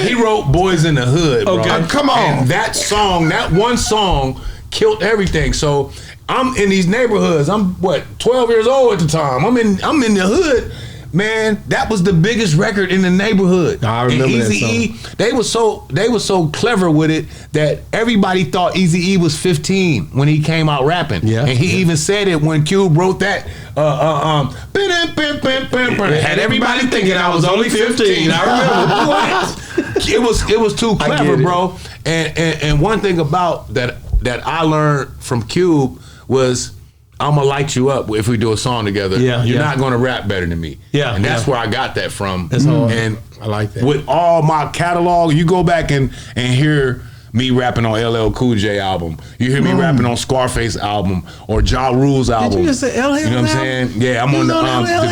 He wrote Boys in the Hood, bro.
Okay.
Come on.
And that song, that one song, killed everything. So I'm in these neighborhoods. I'm 12 years old at the time. I'm in the hood. Man, that was the biggest record in the neighborhood.
I remember that song.
They were so clever with it that everybody thought Eazy-E was 15 when he came out rapping. Yeah, and he even said it when Cube wrote that. Had everybody thinking I was only 15. I remember. It was too clever, bro. And one thing about that I learned from Cube was, I'm gonna light you up if we do a song together. Yeah, you're not gonna rap better than me. Yeah, and that's where I got that from. That's hard. And I like that. With all my catalog, you go back and hear me rapping on LL Cool J album. You hear me rapping on Scarface album or Ja Rule's album.
Did you just say LL?
You know what I'm saying? Yeah, I'm on the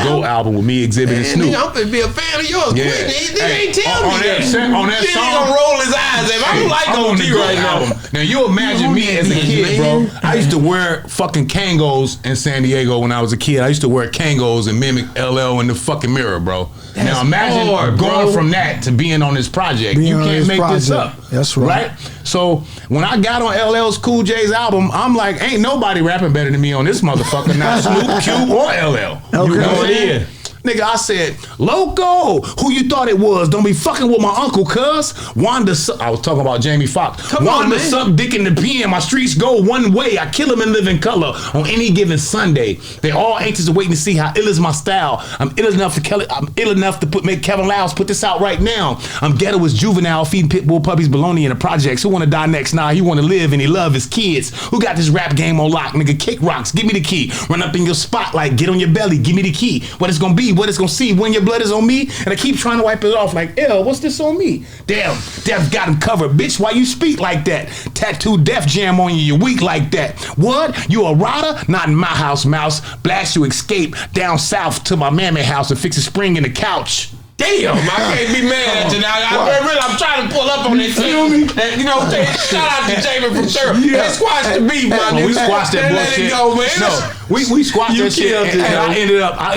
GOAT album with me, Exhibit, and Snoop.
I'm gonna be a fan of yours. Yeah. They ain't tell me that.
On that song,
he gonna roll his eyes. If I don't like OT right now.
Now you imagine me as a kid, bro. I used to wear fucking Kangos in San Diego when I was a kid. I used to wear Kangos and mimic LL in the fucking mirror, bro. That's now imagine going from that to being on this project. You can't make this up.
That's right.
So when I got on LL's Cool J's album, I'm like, ain't nobody rapping better than me on this motherfucker. Not Snoop, Cube, or LL.
Okay.
You know what I mean? Nigga, I said, Loco, who you thought it was? Don't be fucking with my uncle, cuz. Wanda, I was talking about Jamie Foxx. Wanda suck dick in the pen. My streets go one way. I kill him in living color on any given Sunday. They all anxious to waiting to see how ill is my style. I'm ill enough to make Kevin Lyles put this out right now. I'm ghetto as Juvenile, feeding pit bull puppies baloney in the projects. Who wanna die next? Nah, he wanna live and he love his kids. Who got this rap game on lock? Nigga, kick rocks. Give me the key. Run up in your spotlight. Get on your belly. Give me the key. What it's gonna be? What it's gonna see when your blood is on me? And I keep trying to wipe it off like, ew, what's this on me? Damn, Def got him covered. Bitch, why you speak like that? Tattoo Def Jam on you, you weak like that. What? You a rider? Not in my house, mouse. Blast you escape down south to my mammy house and fix a spring in the couch.
Damn, I can't be mad at you now. I'm trying to pull up on this. You know, shout out to Jamie from Sir. They squashed the beef, my nigga.
We squashed that bullshit.
Go, man.
No, we squashed that shit. And I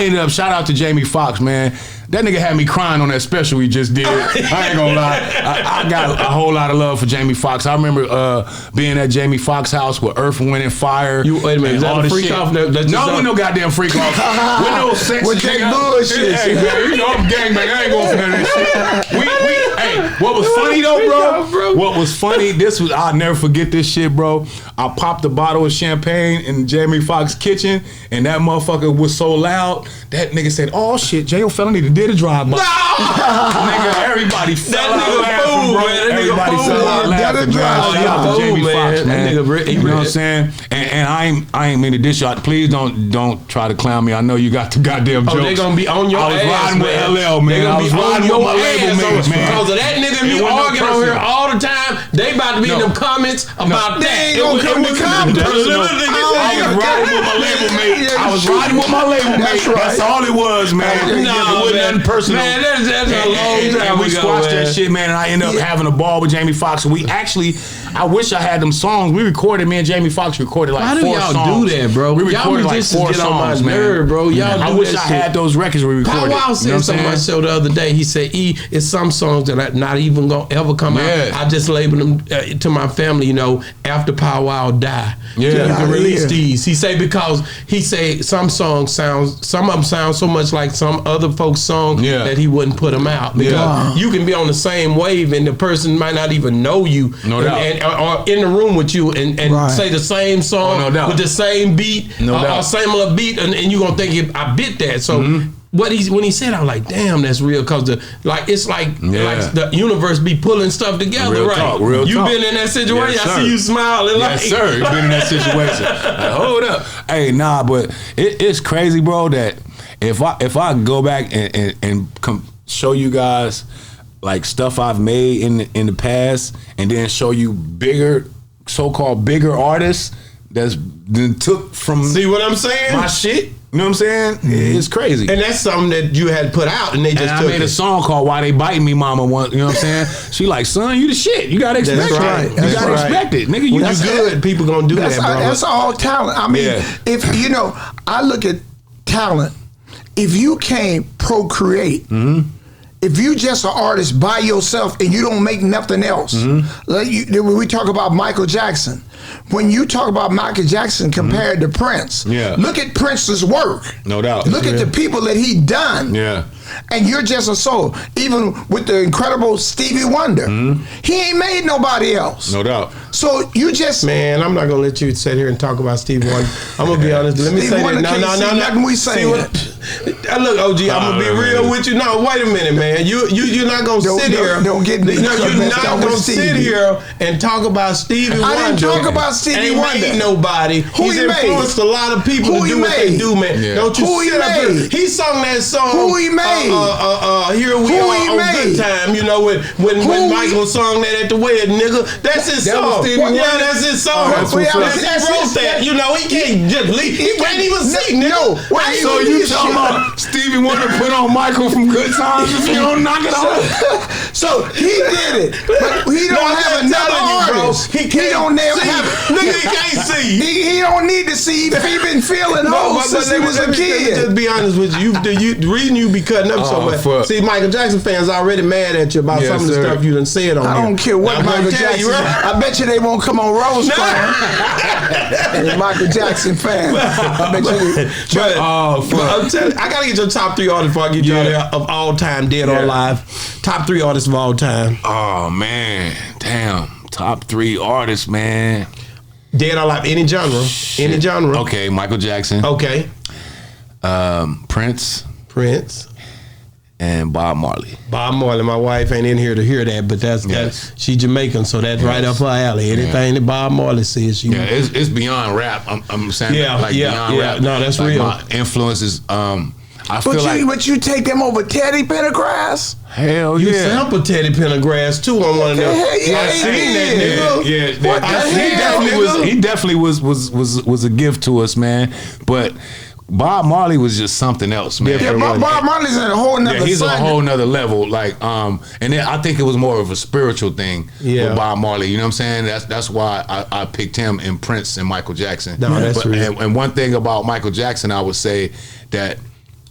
ended up. Shout out to Jamie Foxx, man. That nigga had me crying on that special he just did. I ain't gonna lie. I got a whole lot of love for Jamie Foxx. I remember being at Jamie Foxx's house with Earth, Wind, and Fire.
Wait a minute, is that a freak off?
No, with no goddamn freak off. With no sex.
With that bullshit.
Hey, man, you know I'm gangbang. I ain't going for none of that shit. Hey, what was funny though, bro? What was funny, I'll never forget this shit, bro. I popped a bottle of champagne in Jamie Foxx's kitchen, and that motherfucker was so loud, that nigga said, oh shit, Jayo Felony did a drive-by. No! Nigga, everybody fell out laughing, bro. Everybody fell out laughing. Shout out to Jamie Foxx, man. You know what I'm saying? And I ain't mean to dish y'all. Please don't try to clown me. I know you got the goddamn jokes.
They gonna be on your ass,
I was riding with LL, man. I was riding with my label mates, man.
Because of that nigga be arguing on here all the time. They about to be in them comments about that.
They ain't gonna come to Compton.
I was riding with my label mate. That's all it was, man.
No,
it wasn't personal.
Man, that's a long time.
We squashed that shit, man. And I ended up having a ball with Jamie Foxx. And we actually, I wish I had them songs. We recorded, me and Jamie Foxx recorded like 4 songs.
Why do y'all do that, bro?
We recorded like 4 songs, man.
Nerve, bro. Y'all
I wish I had those records we recorded.
Powwow said something on my show the other day. He said, it's some songs that are not even gonna ever come out. I just label them to my family, you know, after Powwow die. You can release these. He say because some of them sound so much like some other folks' song that he wouldn't put them out. Because you can be on the same wave and the person might not even know you. No doubt. Or in the room with you and say the same song with the same beat or similar beat and you're gonna think I bit that. So when he said, I was like, damn, that's real, cause it's like the universe be pulling stuff together,
real
right?
Talk,
you been in that situation?
Yes,
I see you smiling.
Yes, sir. You been in that situation. Like, hold up, hey, nah, but it's crazy, bro. That if I go back and show you guys like stuff I've made in the past, and then show you so-called bigger artists that's been took from.
See what I'm saying?
My shit. You know what I'm saying? It's crazy.
And that's something that you had put out and they just took it.
I made a song called Why They Biting Me Mama once, you know what I'm saying? She like, son, you the shit. You gotta expect it. You gotta expect it. Nigga, you
good. People gonna do that, bro.
That's all talent. I mean, if you know, I look at talent. If you can't procreate, if you just an artist by yourself and you don't make nothing else, like when we talk about Michael Jackson, when you talk about Michael Jackson compared to Prince, look at Prince's work.
No doubt.
Look at the people that he done.
Yeah.
And you're just a soul. Even with the incredible Stevie Wonder, he ain't made nobody else.
No doubt.
So you just...
Man, I'm not going to let you sit here and talk about Stevie Wonder. I'm going to be honest. Let me say that. No.
Nothing we say.
Look, OG, I'm going to be real with you. No, wait a minute, man. You're not going to sit here.
Don't get me.
No, you're not going to sit here and talk about Stevie Wonder.
I didn't talk about Stevie Wonder.
Ain't made nobody. He's influenced a lot of people to do what they do, man. Don't you sit up here. He sung that song.
Who he made?
Here we are on Good Time, you know, when Michael sung that at the wedding, nigga. That's his song. Yeah, that's his song. He wrote that. You know, he can't just leave. He can't even sing, nigga.
So you talking about Stevie Wonder put on Michael from Good Times if you don't knock it off?
So he did it, but he don't have another artist. He don't have
Nigga, he can't see.
He don't need to see. He been feeling old since he was a
Let me
kid.
just be honest with you. The reason you be cutting up so much. See, Michael Jackson fans already mad at you about some of the stuff you done said on
I
here.
don't care what Michael Jackson. I bet you they won't come on Rose Crown. Michael Jackson fan. I bet you.
I'm telling you, I gotta get your top 3 artists before I get you out there of all time, dead or alive. Top 3 artists of all time.
Oh man, damn. Top 3 artists, man.
Dead or alive, any genre.
Shit.
Any genre.
Okay, Michael Jackson.
Okay.
Prince. And Bob Marley.
Bob Marley, my wife ain't in here to hear that, but that's she Jamaican, so that's right up her alley. Anything that Bob Marley says, she
it's beyond rap. I'm saying beyond rap.
No, that's
like
real.
My influences. I feel
But you take them over Teddy Pendergrass?
Hell
You
yeah.
sampled Teddy Pendergrass too on one of them.
I
seen that nigga.
What the hell,
He definitely was a gift to us, man. But Bob Marley was just something else, man.
Yeah, Bob Marley's at a whole nother.
Yeah, he's on a whole nother level. Like, and then I think it was more of a spiritual thing with Bob Marley. You know what I'm saying? That's why I picked him and Prince and Michael Jackson.
No, that's real.
And one thing about Michael Jackson, I would say that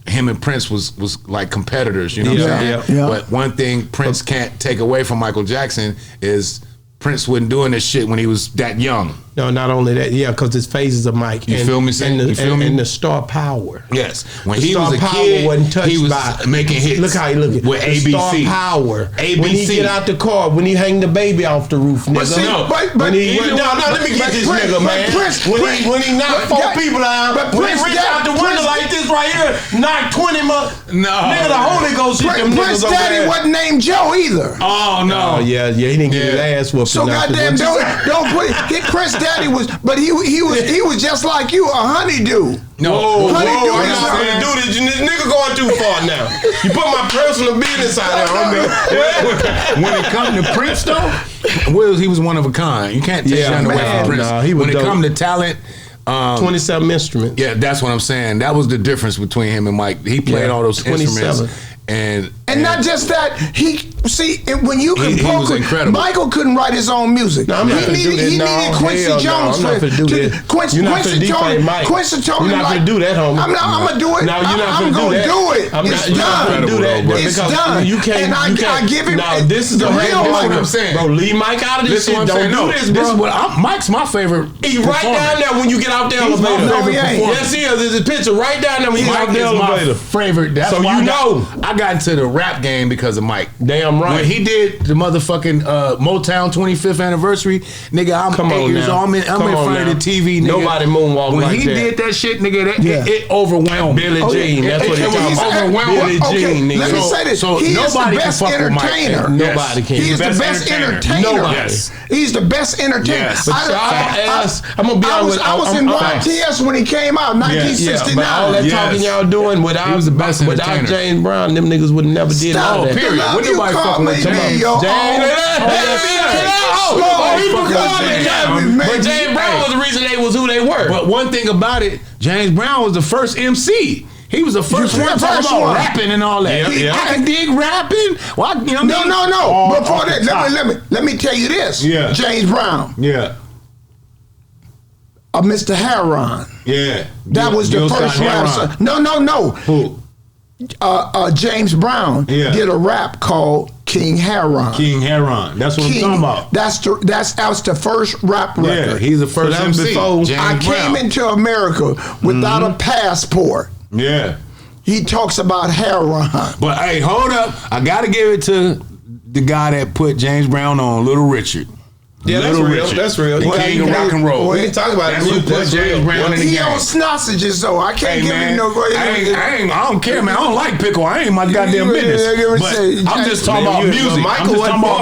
him and Prince was like competitors. You know what I'm saying?
Yeah.
But one thing Prince can't take away from Michael Jackson is Prince wasn't doing this shit when he was that young.
No, not only that, because it's phases of Mike.
You feel me?
You feel me? And the star power.
Yes, when
the
he
star
was a
power
kid,
wasn't touched
he was
by
making hits.
Look how he looking
with
the
ABC.
Star power.
ABC.
When he get out the car, when he hang the baby off the roof, nigga. Let me get this nigga, man. When he knocked 4 people out, when he reach out the window like this right here, knock 20 nigga, the Holy Ghost hit them
Prince
niggas over
Daddy
there.
wasn't named Joe either.
Oh no!
Yeah, he didn't get his ass whooped.
So goddamn, don't put it. Prince Daddy was, but he was just like you, a honeydew.
No,
honeydew
we're
is
not gonna do this. This nigga going too far now. You put my personal business out there on me.
When it comes to Prince, though, he was one of a kind. You can't take that away from Prince.
Nah, he was
when it comes to talent.
27 instruments.
Yeah, that's what I'm saying. That was the difference between him and Mike. He played all those
27.
instruments. And
not just that, when you can
he was incredible.
Michael couldn't write his own music.
No, I'm not
he needed Quincy Jones.
I'm not gonna do that.
Quincy told me
You're not gonna do that, homie.
I'm gonna do it.
No, you're not
I'm
gonna
do it. It's done.
Do that.
It's done.
You can't.
I give him.
No, this is
the real
what
Mike.
I'm saying.
Bro, leave Mike out of this shit. Don't do this, bro.
Mike's my favorite.
He right down there when you get out the elevator. Yes, he is. There's a picture right down there when you get out the elevator.
Favorite. That's
so
why
you know.
I got into the rap game because of Mike.
Damn right.
When he did the motherfucking Motown 25th anniversary, nigga, I'm 8 years old. I'm in front of the TV, nigga.
Nobody moonwalk
when
like
he
that.
did that shit, nigga, it overwhelmed me.
Billie Jean, that's what he's talking about. Billie Jean, nigga.
Let me say this.
So
he is the
nobody
best
can fuck with Mike.
entertainer.
Nobody can.
He is the best entertainer.
Nobody.
He's the best entertainer.
Yes.
But y'all ass, I'm gonna be honest.
I was in YTS when he came out, 1969.
But all that talking y'all doing without James Brown, them niggas would never did all that.
Period. What nobody fucking with James?
But James Brown was the reason they was who they were.
But one thing about it, James Brown was the first MC. He was the first one talking about rapping and all that. I can dig rapping. Well, you know
No. Before that, let me tell you this.
Yeah.
James Brown.
Yeah.
Mr. Heron.
Yeah.
That was the first rap. No.
Who?
James Brown did a rap called King Heron.
King Heron. That's what I'm talking about.
That was the first rap record.
Yeah, he's the first MC.
I came into America without a passport.
Yeah.
He talks about heroin.
But hey, hold up. I gotta give it to the guy that put James Brown on, Little Richard.
Yeah, that's real. That's real.
The king of rock and roll.
We can talk about it.
That's who put James Brown in the game.
He on sausages, though. I can't give him no.
I don't care, man. I don't like pickle. I ain't my goddamn business. But I'm just talking about music.
Michael,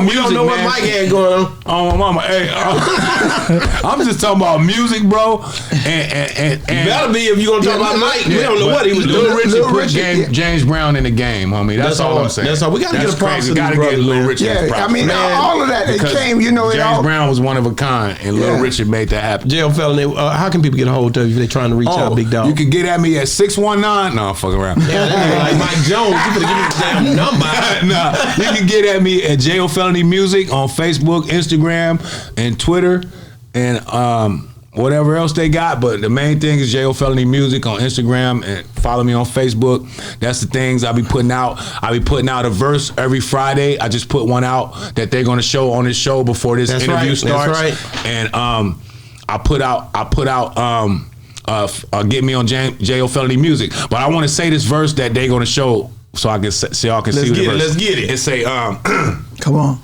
we don't know what Mike had going on.
Oh, my mama. Hey, I'm just talking about music, bro. And
better be if you're gonna talk about Mike. We don't know what he was doing.
Little Richard put James Brown in the game, homie. That's all I'm saying.
That's all. We gotta get a props to
this brother. Gotta get Little Richard.
Yeah, I mean, all of that. It came,
James Brown was one of a kind, and Little Richard made that happen.
Jayo Felony, how can people get a hold of you if they're trying to reach out, big dog?
You can get at me at 619. No, I'm fucking around.
Yeah, like Mike Jones. You better give me the damn number.
Nah, you can get at me at Jayo Felony Music on Facebook, Instagram, and Twitter. and whatever else they got, but the main thing is Jayo Felony Music on Instagram, and follow me on Facebook. That's the things I'll be putting out. I'll be putting out a verse every Friday. I just put one out that they're gonna show on this show before this interview starts. That's right. And I put out get me on Jayo Felony Music. But I want to say this verse that they're gonna show so I can so y'all can see the verse.
Let's get it.
It say
Come on.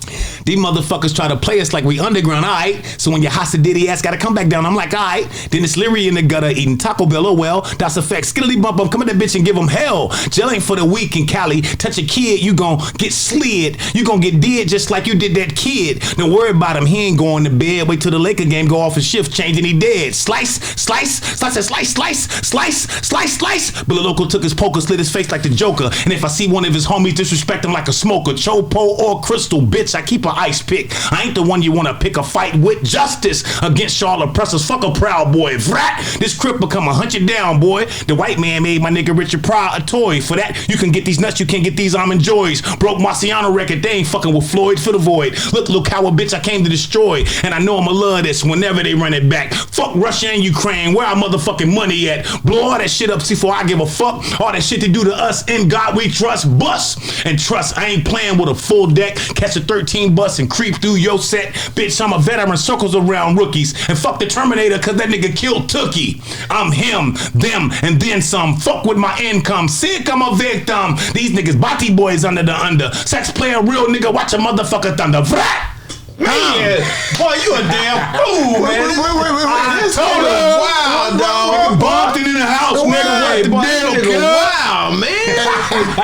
these motherfuckers try to play us like we underground, alright. So when your Hasididdy ass gotta come back down, I'm like, alright. Then it's Leary in the gutter eating Taco Bell, oh well. That's a fact. Skiddly bump up, come at that bitch and give them hell. Jail ain't for the weak in Cali. Touch a kid, you gon' get slid. You gon' get dead just like you did that kid. Don't worry about him, he ain't going to bed. Wait till the Laker game go off his shift, changing he dead. Slice, slice, slice, slice, slice, slice, slice, slice. Billy Loco took his poker, slit his face like the Joker. And if I see one of his homies disrespect him like a smoker, Chopo or Crystal, bitch, I keep an ice pick. I ain't the one you wanna pick a fight with. Justice against y'all oppressors. Fuck a proud boy. Vrat, this Crip become a hunt you down, boy. The white man made my nigga Richard Pryor a toy. For that, you can get these nuts, you can't get these almond joys. Broke Marciano record, they ain't fucking with Floyd for the void. Look how a bitch I came to destroy. And I know I'ma love this whenever they run it back. Fuck Russia and Ukraine, where our motherfucking money at? Blow all that shit up before I give a fuck. All that shit to do to us, in God we trust. Bust and trust, I ain't playing with a full deck. Catch a 13 bus and creep through your set. Bitch, I'm a veteran, circles around rookies. And fuck the Terminator, cause that nigga killed Tookie. I'm him, them, and then some. Fuck with my income, sick, I'm a victim. These niggas, body boys under the under. Sex player, real nigga, watch a motherfucker thunder. Vrat!
Man, boy, you a damn fool, man.
Wait.
This told us wild, dog.
Bumped it in the house, nigga.
Boy,
What the deal,
wow, man.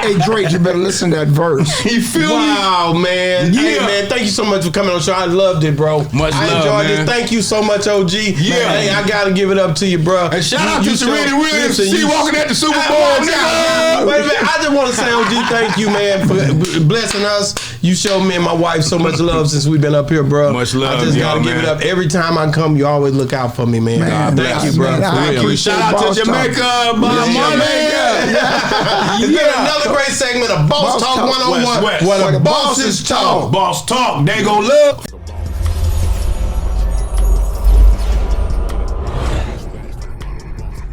Hey, Drake, you better listen to that verse.
You feel wow, man.
Yeah.
Hey, man, thank you so much for coming on the show. I loved it, bro.
Much
I
love,
enjoyed
man.
this. Thank you so much, OG.
Yeah.
Hey, I gotta give it up to you, bro.
And shout out to Serena Williams.
listen,
See walking at the Super Bowl, nigga.
Wait a minute. I just want to say, OG, thank you, man, for blessing us. You showed me and my wife so much love since we've been up here, bro.
Much love,
I just gotta
y'all,
give it
man.
up. Every time I come, you always look out for me, man. Thank you, bro.
Man, I
For real.
appreciate
Shout out to
Boss Talk.
Jamaica, my money.
It's been another great segment of Boss Talk 101,
West.
where the bosses talk.
Boss talk, they gon' look.